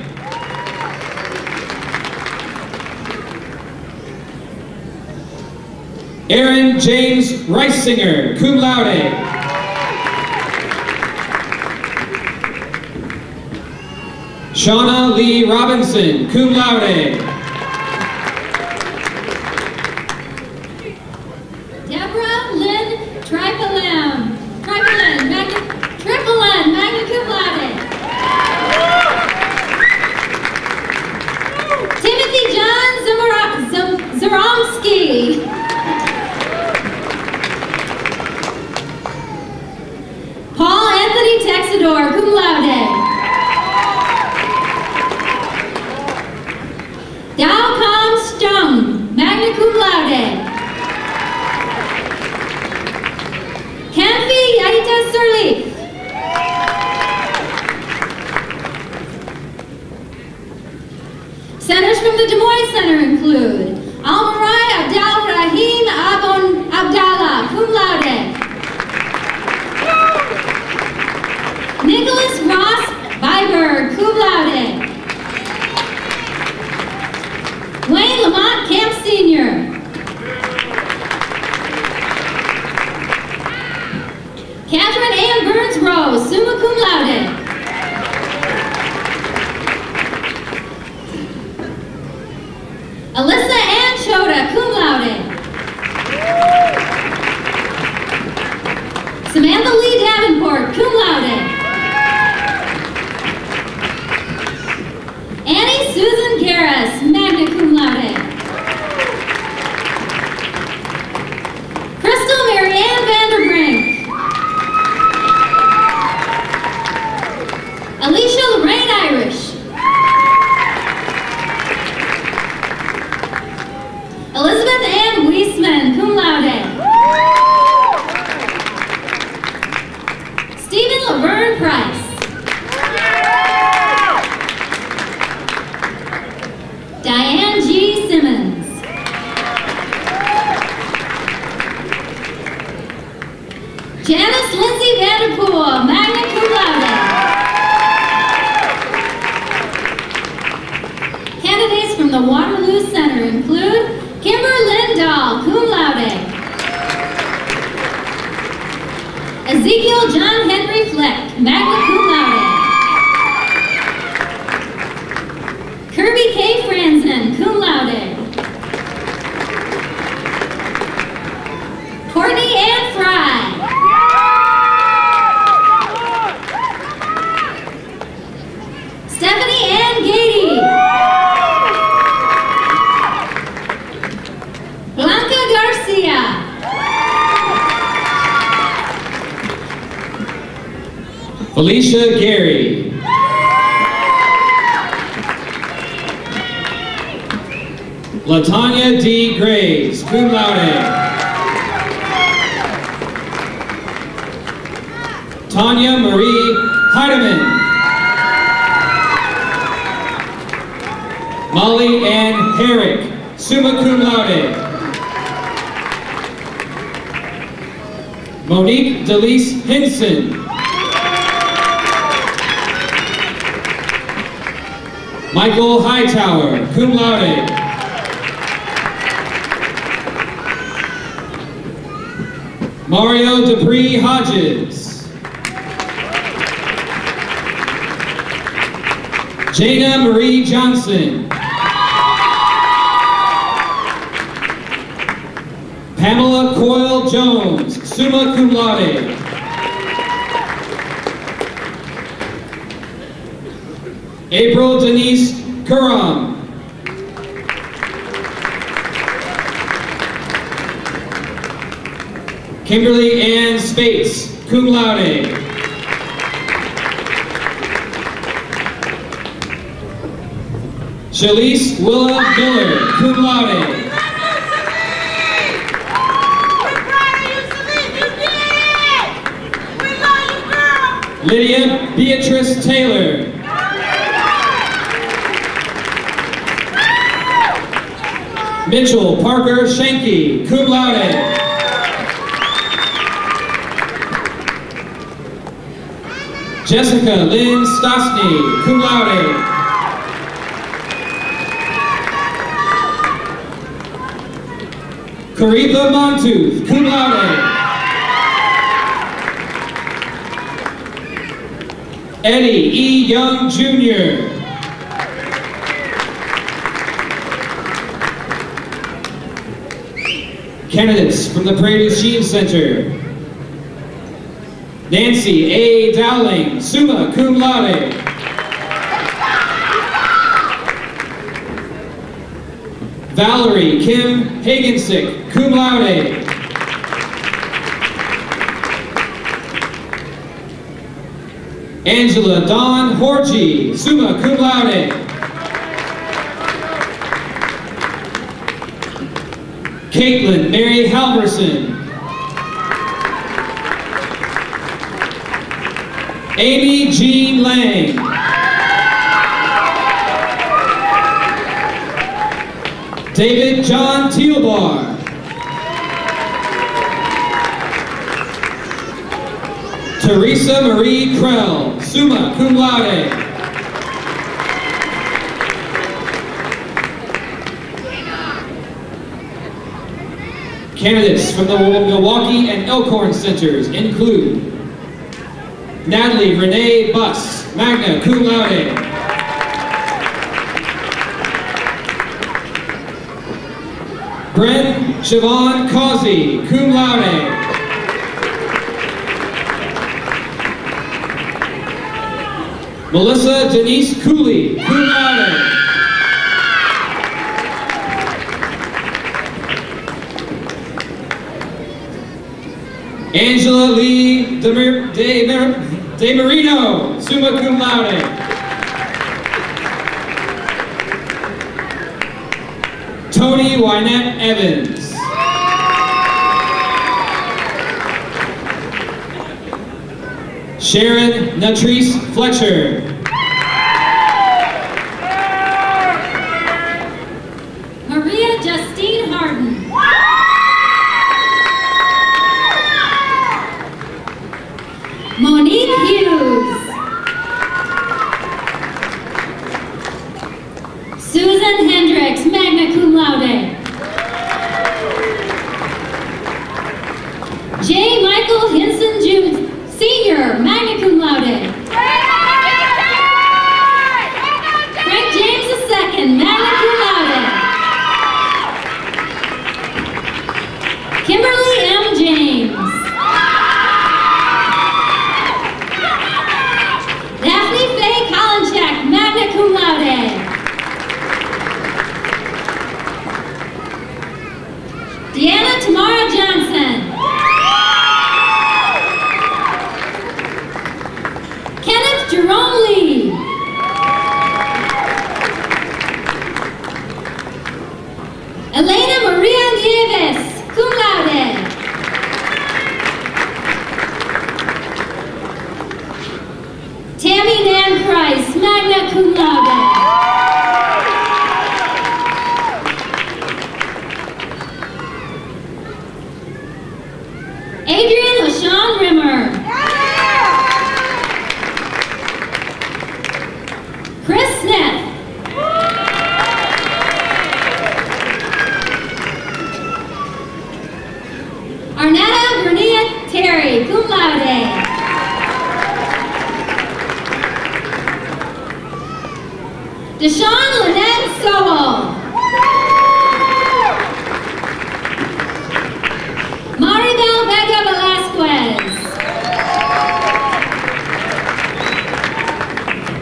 Aaron James Reisinger, cum laude. Shauna Lee Robinson, cum laude. Deborah Lynn Tripolan, magna cum laude. Timothy John Zaromsky. Paul Anthony Texador, cum laude. Dao Kong Stung, magna cum laude. Kempi Yadita Sirleaf. Senators from the Des Moines Center include Almarai Abdal Rahim Abon Abdallah, cum laude. Nicholas Ross Byberg, cum laude. Wayne Lamont Camp Sr. Catherine Ann Burns Rose, summa cum laude. Alyssa Ann Choda, cum laude. Samantha Lee Davenport, cum laude. Annie Susan Garris, magna cum laude. Crystal Marianne Vanderbrink. Alicia Lorraine Irish. Elizabeth Ann Weisman, cum laude. Stephen Laverne Price. Diane G. Simmons. Janice Lindsay Vanderpool, magna cum laude. Candidates from the Waterloo Center include Kimber Lindahl, cum laude. Ezekiel John Henry Fleck, magna cum laude. Kirby K. Franzen, cum laude. Courtney Ann Fry. Stephanie Ann Gady. Blanca Garcia. Felicia Gary. Latanya D. Graves, cum laude. Tanya Marie Heidemann. Molly Ann Herrick, summa cum laude. Monique Delise Hinson. Michael Hightower, cum laude. Mario Dupree Hodges. Jana Marie Johnson. Pamela Coyle Jones, summa cum laude. April Denise Kuram. Kimberly Ann Spates, cum laude. Shalise Willa Miller, cum laude. Lydia Beatrice Taylor. Mitchell Parker Shanky, cum laude. Jessica Lynn Stosny, cum laude. Caritha Montooth, cum laude. Eddie E. Young, Jr. Candidates from the Prairie du Chien Center. Nancy A. Dowling, summa cum laude. Valerie Kim Hagensick, cum laude. Angela Dawn Horgy, summa cum laude. Caitlin Mary Halverson. Amy Jean Lang. David John Teelbar. Teresa Marie Krell, summa cum laude. Candidates from the Milwaukee and Elkhorn Centers include Natalie Renee Buss, magna cum laude. Bren Siobhan Causey, cum laude. Melissa Denise Cooley, cum laude. Angela Lee De Marino, summa cum laude. Tony Wynette Evans. Sharon Natrice Fletcher. Maria Justine Harden. Kimberly M. James. Daphne Faye Kolinchek, magna cum laude. Deanna Tamara Johnson. Kenneth Jerome Lee. Elena Maria Nieves, cum laude. Tammy Nan Price, magna cum laude. Adrian LaShawn Rimmer. Chris Smith. Arnetta Vernia Terry, cum laude. Deshawn Lynette Sowell. Maribel Vega Velasquez.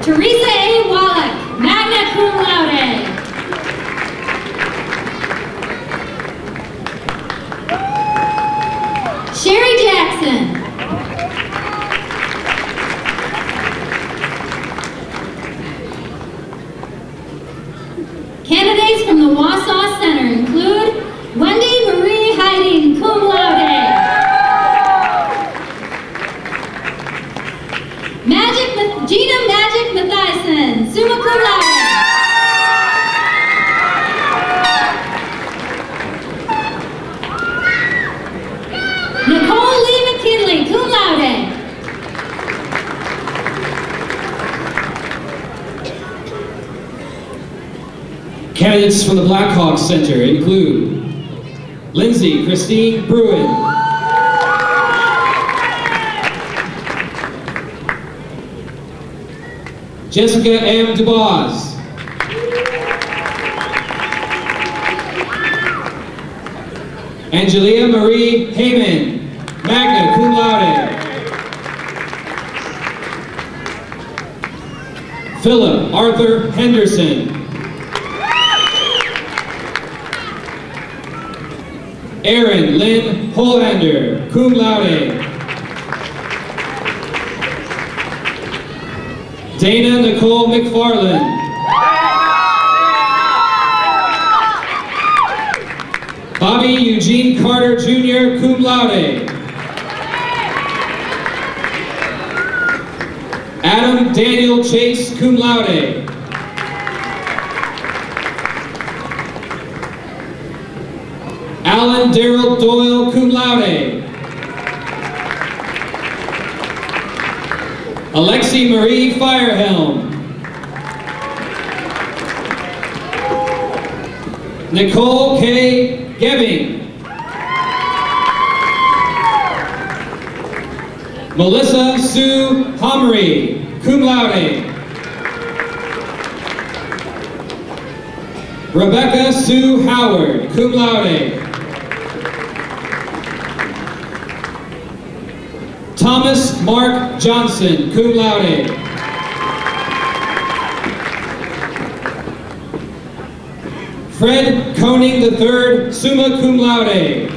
Teresa A. Wallach, magna cum laude. Sherry Jackson. Candidates from the Wausau Center include Wendy Marie Hiding, cum laude. Gina Magic Matthieson, summa cum laude. Nicole Lee McKinley, cum laude. Candidates from the Blackhawk Center include Lindsay Christine Bruin, Jessica M. DuBois, Angelia Marie Heyman, magna cum laude. Philip Arthur Henderson, Erin Lynn Hollander, cum laude. Dana Nicole McFarland, Bobby Eugene Carter Jr., cum laude. Adam Daniel Chase, cum laude. Alan Darrell Doyle, cum laude. Alexi Marie Firehelm, Nicole K. Gebbing, Melissa Sue Homry, cum laude. Rebecca Sue Howard, cum laude. Thomas Mark Johnson, cum laude. Fred Koenig III, summa cum laude.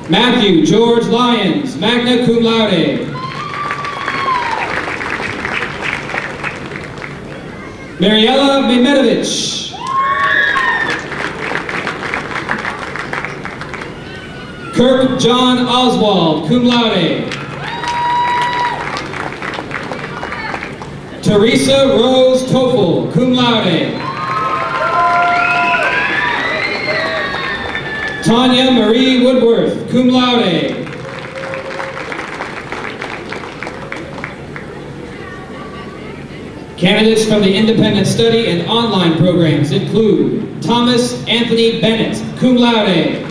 Matthew George Lyons, magna cum laude. Mariella Mehmetovich, Kirk John Oswald, cum laude. Teresa Rose Toffel, cum laude. Tanya Marie Woodworth, cum laude. Candidates from the Independent Study and online programs include Thomas Anthony Bennett, cum laude.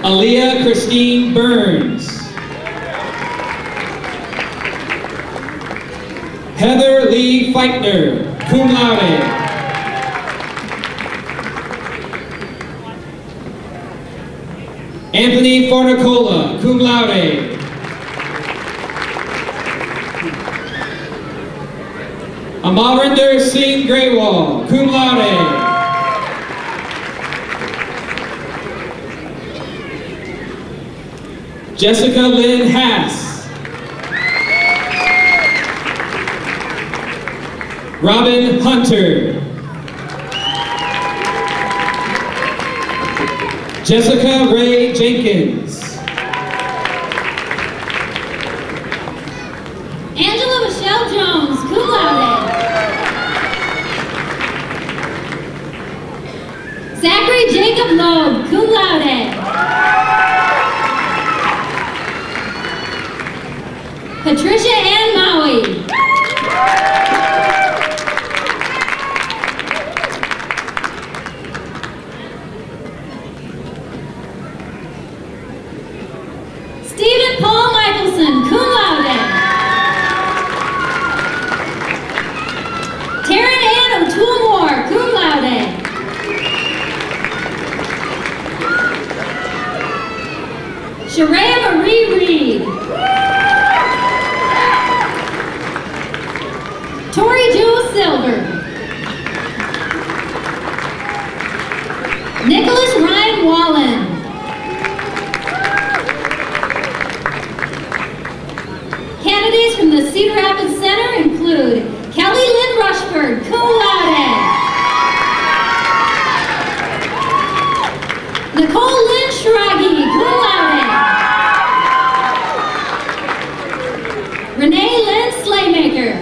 Aaliyah Christine Burns. Heather Lee Feitner, cum laude. Anthony Fornicola, cum laude. Amarinder Singh Graywall, cum laude. Jessica Lynn Hass. Robin Hunter. Jessica Ray Jenkins. Angela Michelle Jones, cum laude. Zachary Jacob Loeb, cum laude. Patricia Ann Maui. Stephen Paul Michelson, cum laude. Taryn Ann O'Toole Moore, cum laude. Sharaya Marie Reed. Tori Jo Silver. Nicholas Ryan Wallen. Candidates from the Cedar Rapids Center include Kelly Lynn Rushford, cum laude. Nicole Lynn Schragi, cum laude. Renee Lynn Slaymaker.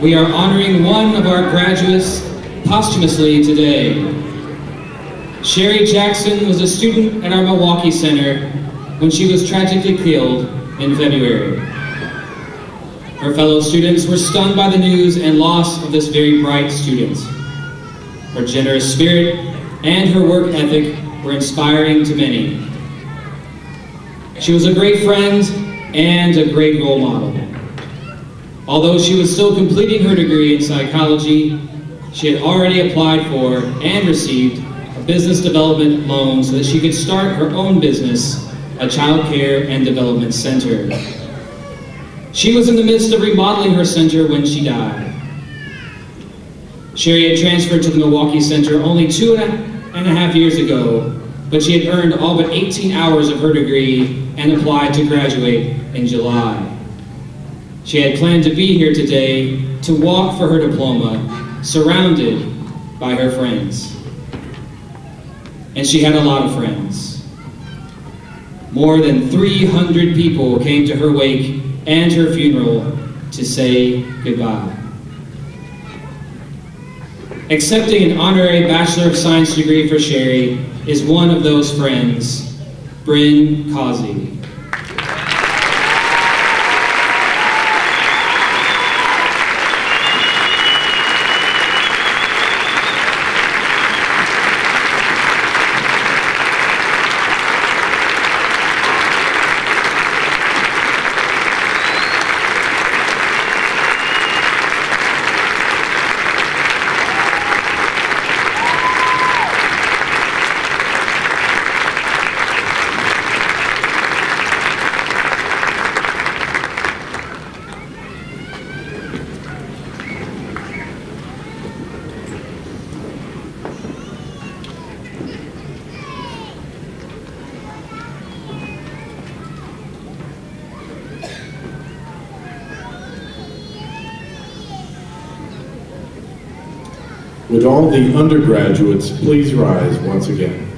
We are honoring one of our graduates posthumously today. Sherry Jackson was a student at our Milwaukee Center when she was tragically killed in February. Her fellow students were stunned by the news and loss of this very bright student. Her generous spirit and her work ethic were inspiring to many. She was a great friend and a great role model. Although she was still completing her degree in psychology, she had already applied for and received a business development loan so that she could start her own business, a child care and development center. She was in the midst of remodeling her center when she died. Sherry had transferred to the Milwaukee Center only 2.5 years ago, but she had earned all but 18 hours of her degree and applied to graduate in July. She had planned to be here today to walk for her diploma, surrounded by her friends. And she had a lot of friends. More than 300 people came to her wake and her funeral to say goodbye. Accepting an honorary Bachelor of Science degree for Sherry is one of those friends, Bryn Causey. Would all the undergraduates please rise once again?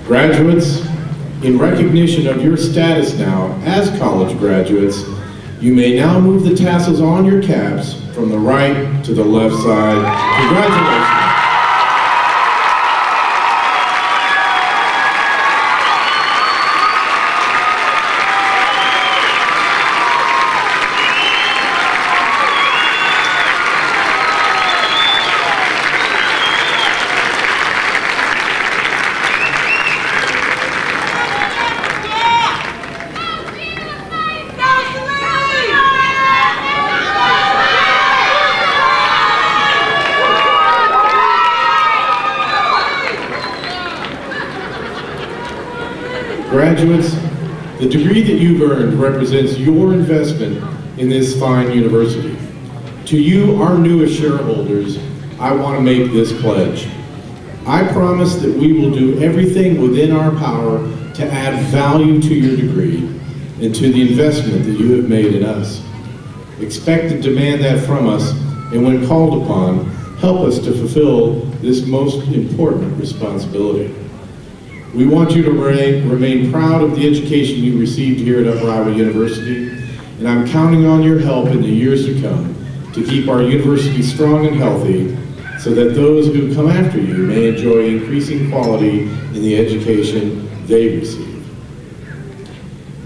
Graduates, in recognition of your status now as college graduates, you may now move the tassels on your caps from the right to the left side. Congratulations. Graduates, the degree that you've earned represents your investment in this fine university. To you, our newest shareholders, I want to make this pledge. I promise that we will do everything within our power to add value to your degree and to the investment that you have made in us. Expect to demand that from us, and when called upon, help us to fulfill this most important responsibility. We want you to remain proud of the education you received here at Upper Iowa University, and I'm counting on your help in the years to come to keep our university strong and healthy so that those who come after you may enjoy increasing quality in the education they receive.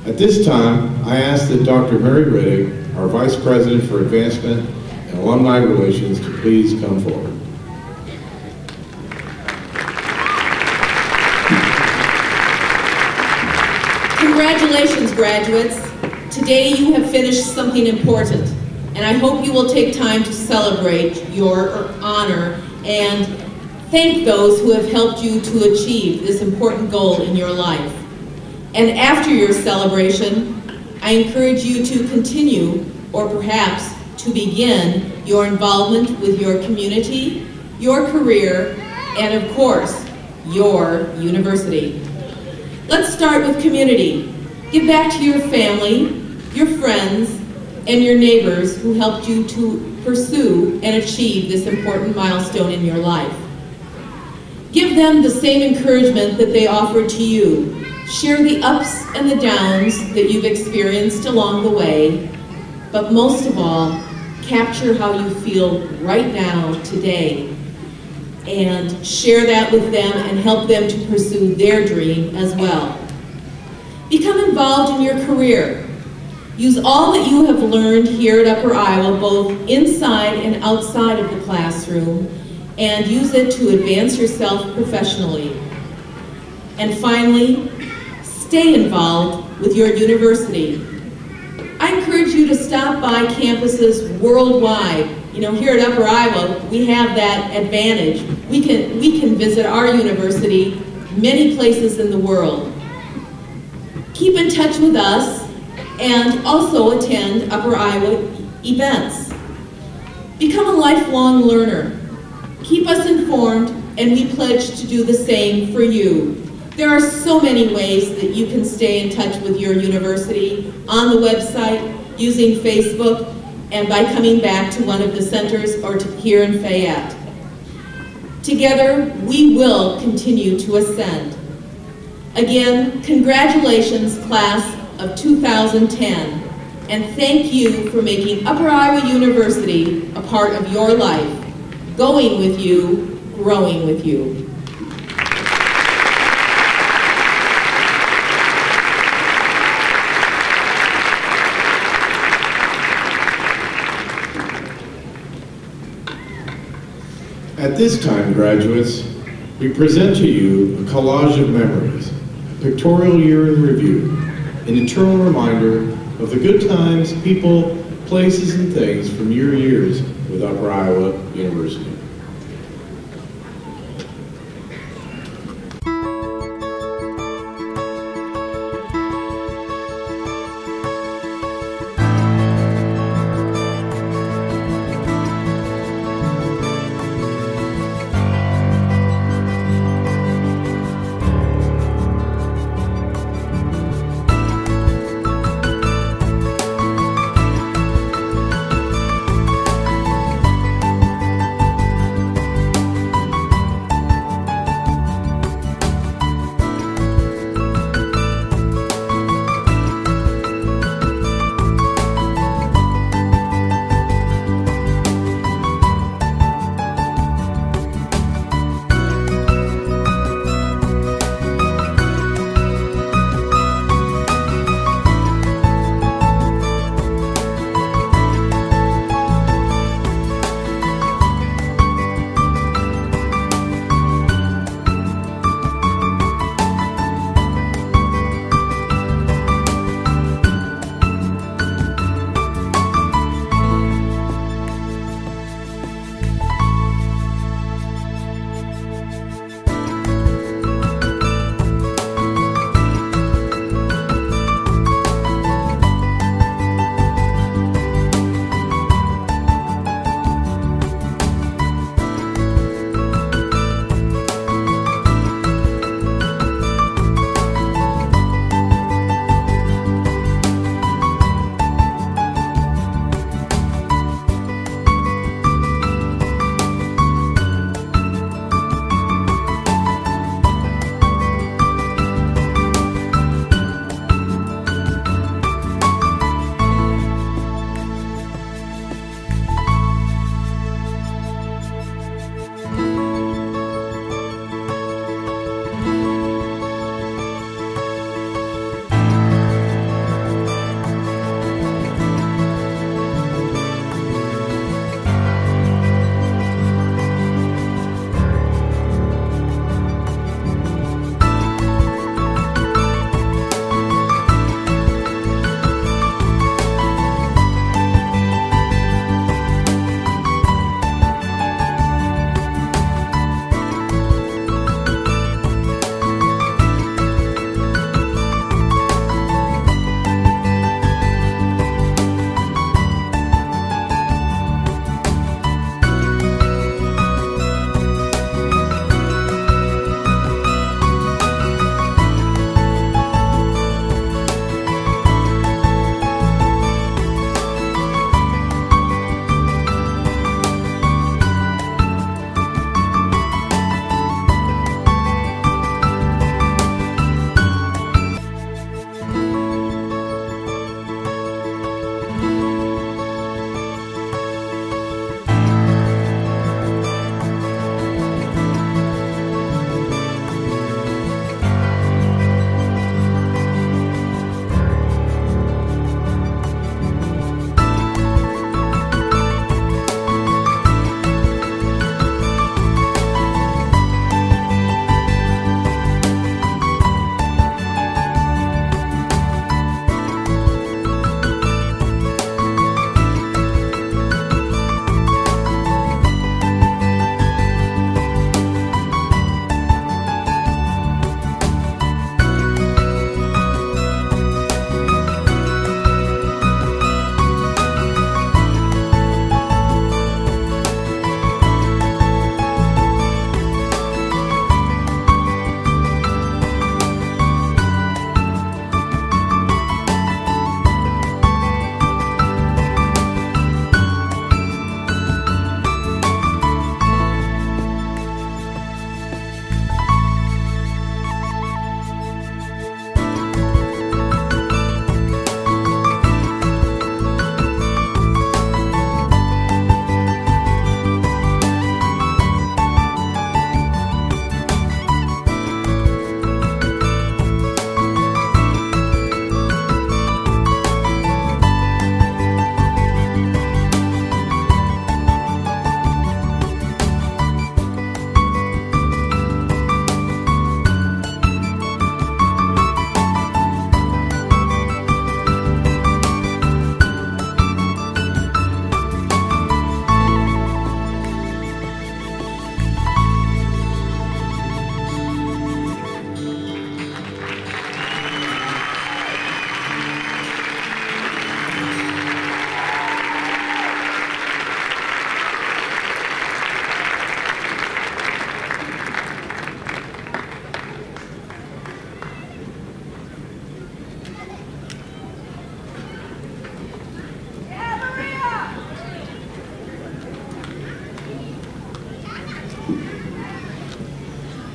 At this time, I ask that Dr. Mary Riddick, our Vice President for Advancement and Alumni Relations, to please come forward. Congratulations, graduates. Today you have finished something important, and I hope you will take time to celebrate your honor and thank those who have helped you to achieve this important goal in your life. And after your celebration, I encourage you to continue, or perhaps to begin, your involvement with your community, your career, and of course, your university. Let's start with community. Give back to your family, your friends, and your neighbors who helped you to pursue and achieve this important milestone in your life. Give them the same encouragement that they offered to you. Share the ups and the downs that you've experienced along the way, but most of all, capture how you feel right now, today, and share that with them and help them to pursue their dream as well. Become involved in your career. Use all that you have learned here at Upper Iowa, both inside and outside of the classroom, and use it to advance yourself professionally. And finally, stay involved with your university. I encourage you to stop by campuses worldwide. You know, here at Upper Iowa, we have that advantage. We can visit our university many places in the world. Keep in touch with us and also attend Upper Iowa events. Become a lifelong learner. Keep us informed, and we pledge to do the same for you. There are so many ways that you can stay in touch with your university: on the website, using Facebook, and by coming back to one of the centers or here in Fayette. Together, we will continue to ascend. Again, congratulations, class of 2010, and thank you for making Upper Iowa University a part of your life, going with you, growing with you. At this time, graduates, we present to you a collage of memories, a pictorial year in review, an eternal reminder of the good times, people, places, and things from your years with Upper Iowa University.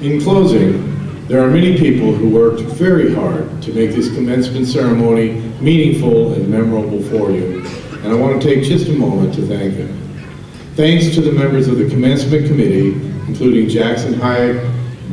In closing, there are many people who worked very hard to make this commencement ceremony meaningful and memorable for you, and I want to take just a moment to thank them. Thanks to the members of the Commencement Committee, including Jackson Hayek,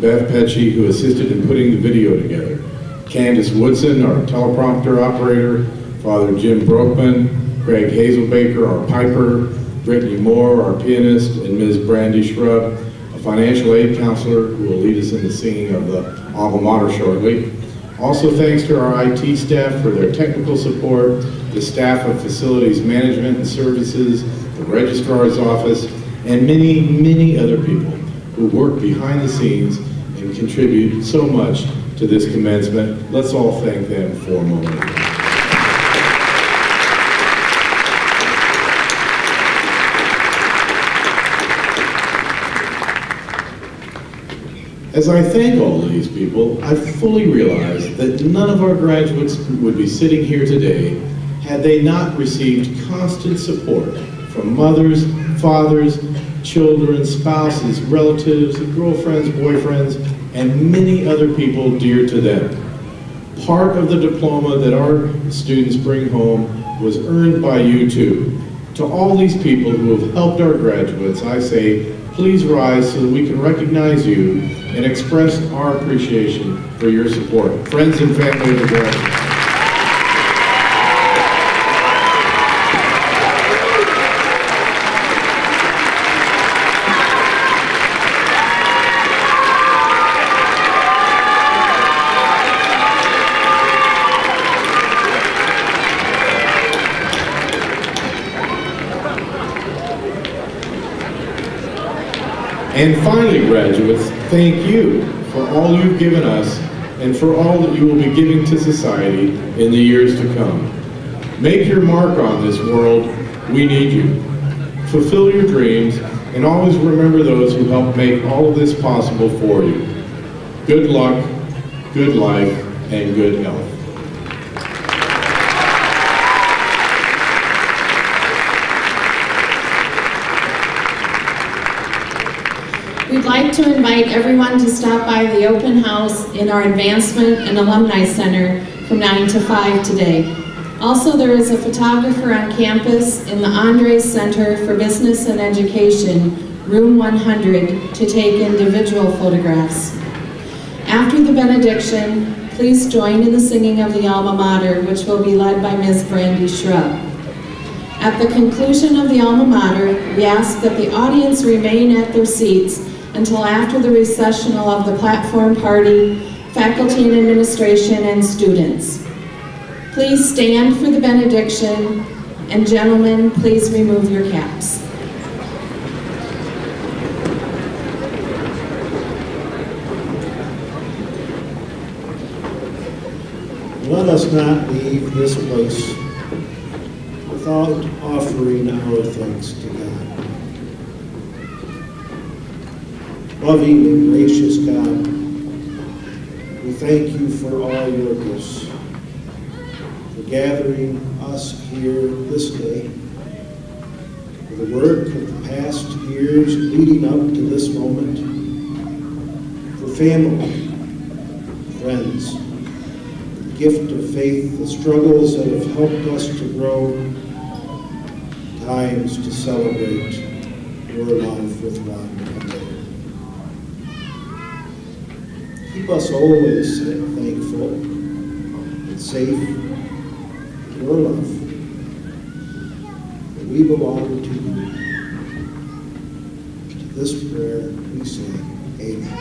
Beth Petchy, who assisted in putting the video together, Candace Woodson, our teleprompter operator, Father Jim Brokeman, Craig Hazelbaker, our piper, Brittany Moore, our pianist, and Ms. Brandy Shrub, a financial aid counselor who will lead us in the singing of the alma mater shortly. Also thanks to our IT staff for their technical support, the staff of Facilities Management and Services, the Registrar's Office, and many, many other people who work behind the scenes and contribute so much to this commencement. Let's all thank them for a moment. As I thank all of these people, I fully realize that none of our graduates would be sitting here today had they not received constant support from mothers, fathers, children, spouses, relatives, girlfriends, boyfriends, and many other people dear to them. Part of the diploma that our students bring home was earned by you too. To all these people who have helped our graduates, I say, please rise so that we can recognize you and express our appreciation for your support. Friends and family of the graduates. And finally, graduates, thank you for all you've given us and for all that you will be giving to society in the years to come. Make your mark on this world. We need you. Fulfill your dreams and always remember those who helped make all of this possible for you. Good luck, good life, and good health. We'd like to invite everyone to stop by the open house in our Advancement and Alumni Center from 9 to 5 today. Also, there is a photographer on campus in the Andres Center for Business and Education, room 100, to take individual photographs. After the benediction, please join in the singing of the alma mater, which will be led by Ms. Brandy Shrub. At the conclusion of the alma mater, we ask that the audience remain at their seats until after the recessional of the platform party, faculty and administration, and students. Please stand for the benediction, and gentlemen, please remove your caps. Let us not leave this place without offering our thanks to God. Loving and gracious God, we thank you for all your gifts, for gathering us here this day, for the work of the past years leading up to this moment, for family, friends, the gift of faith, the struggles that have helped us to grow, times to celebrate your love with one another. Keep us always thankful and safe in your love, that we belong to you. To this prayer we say, Amen.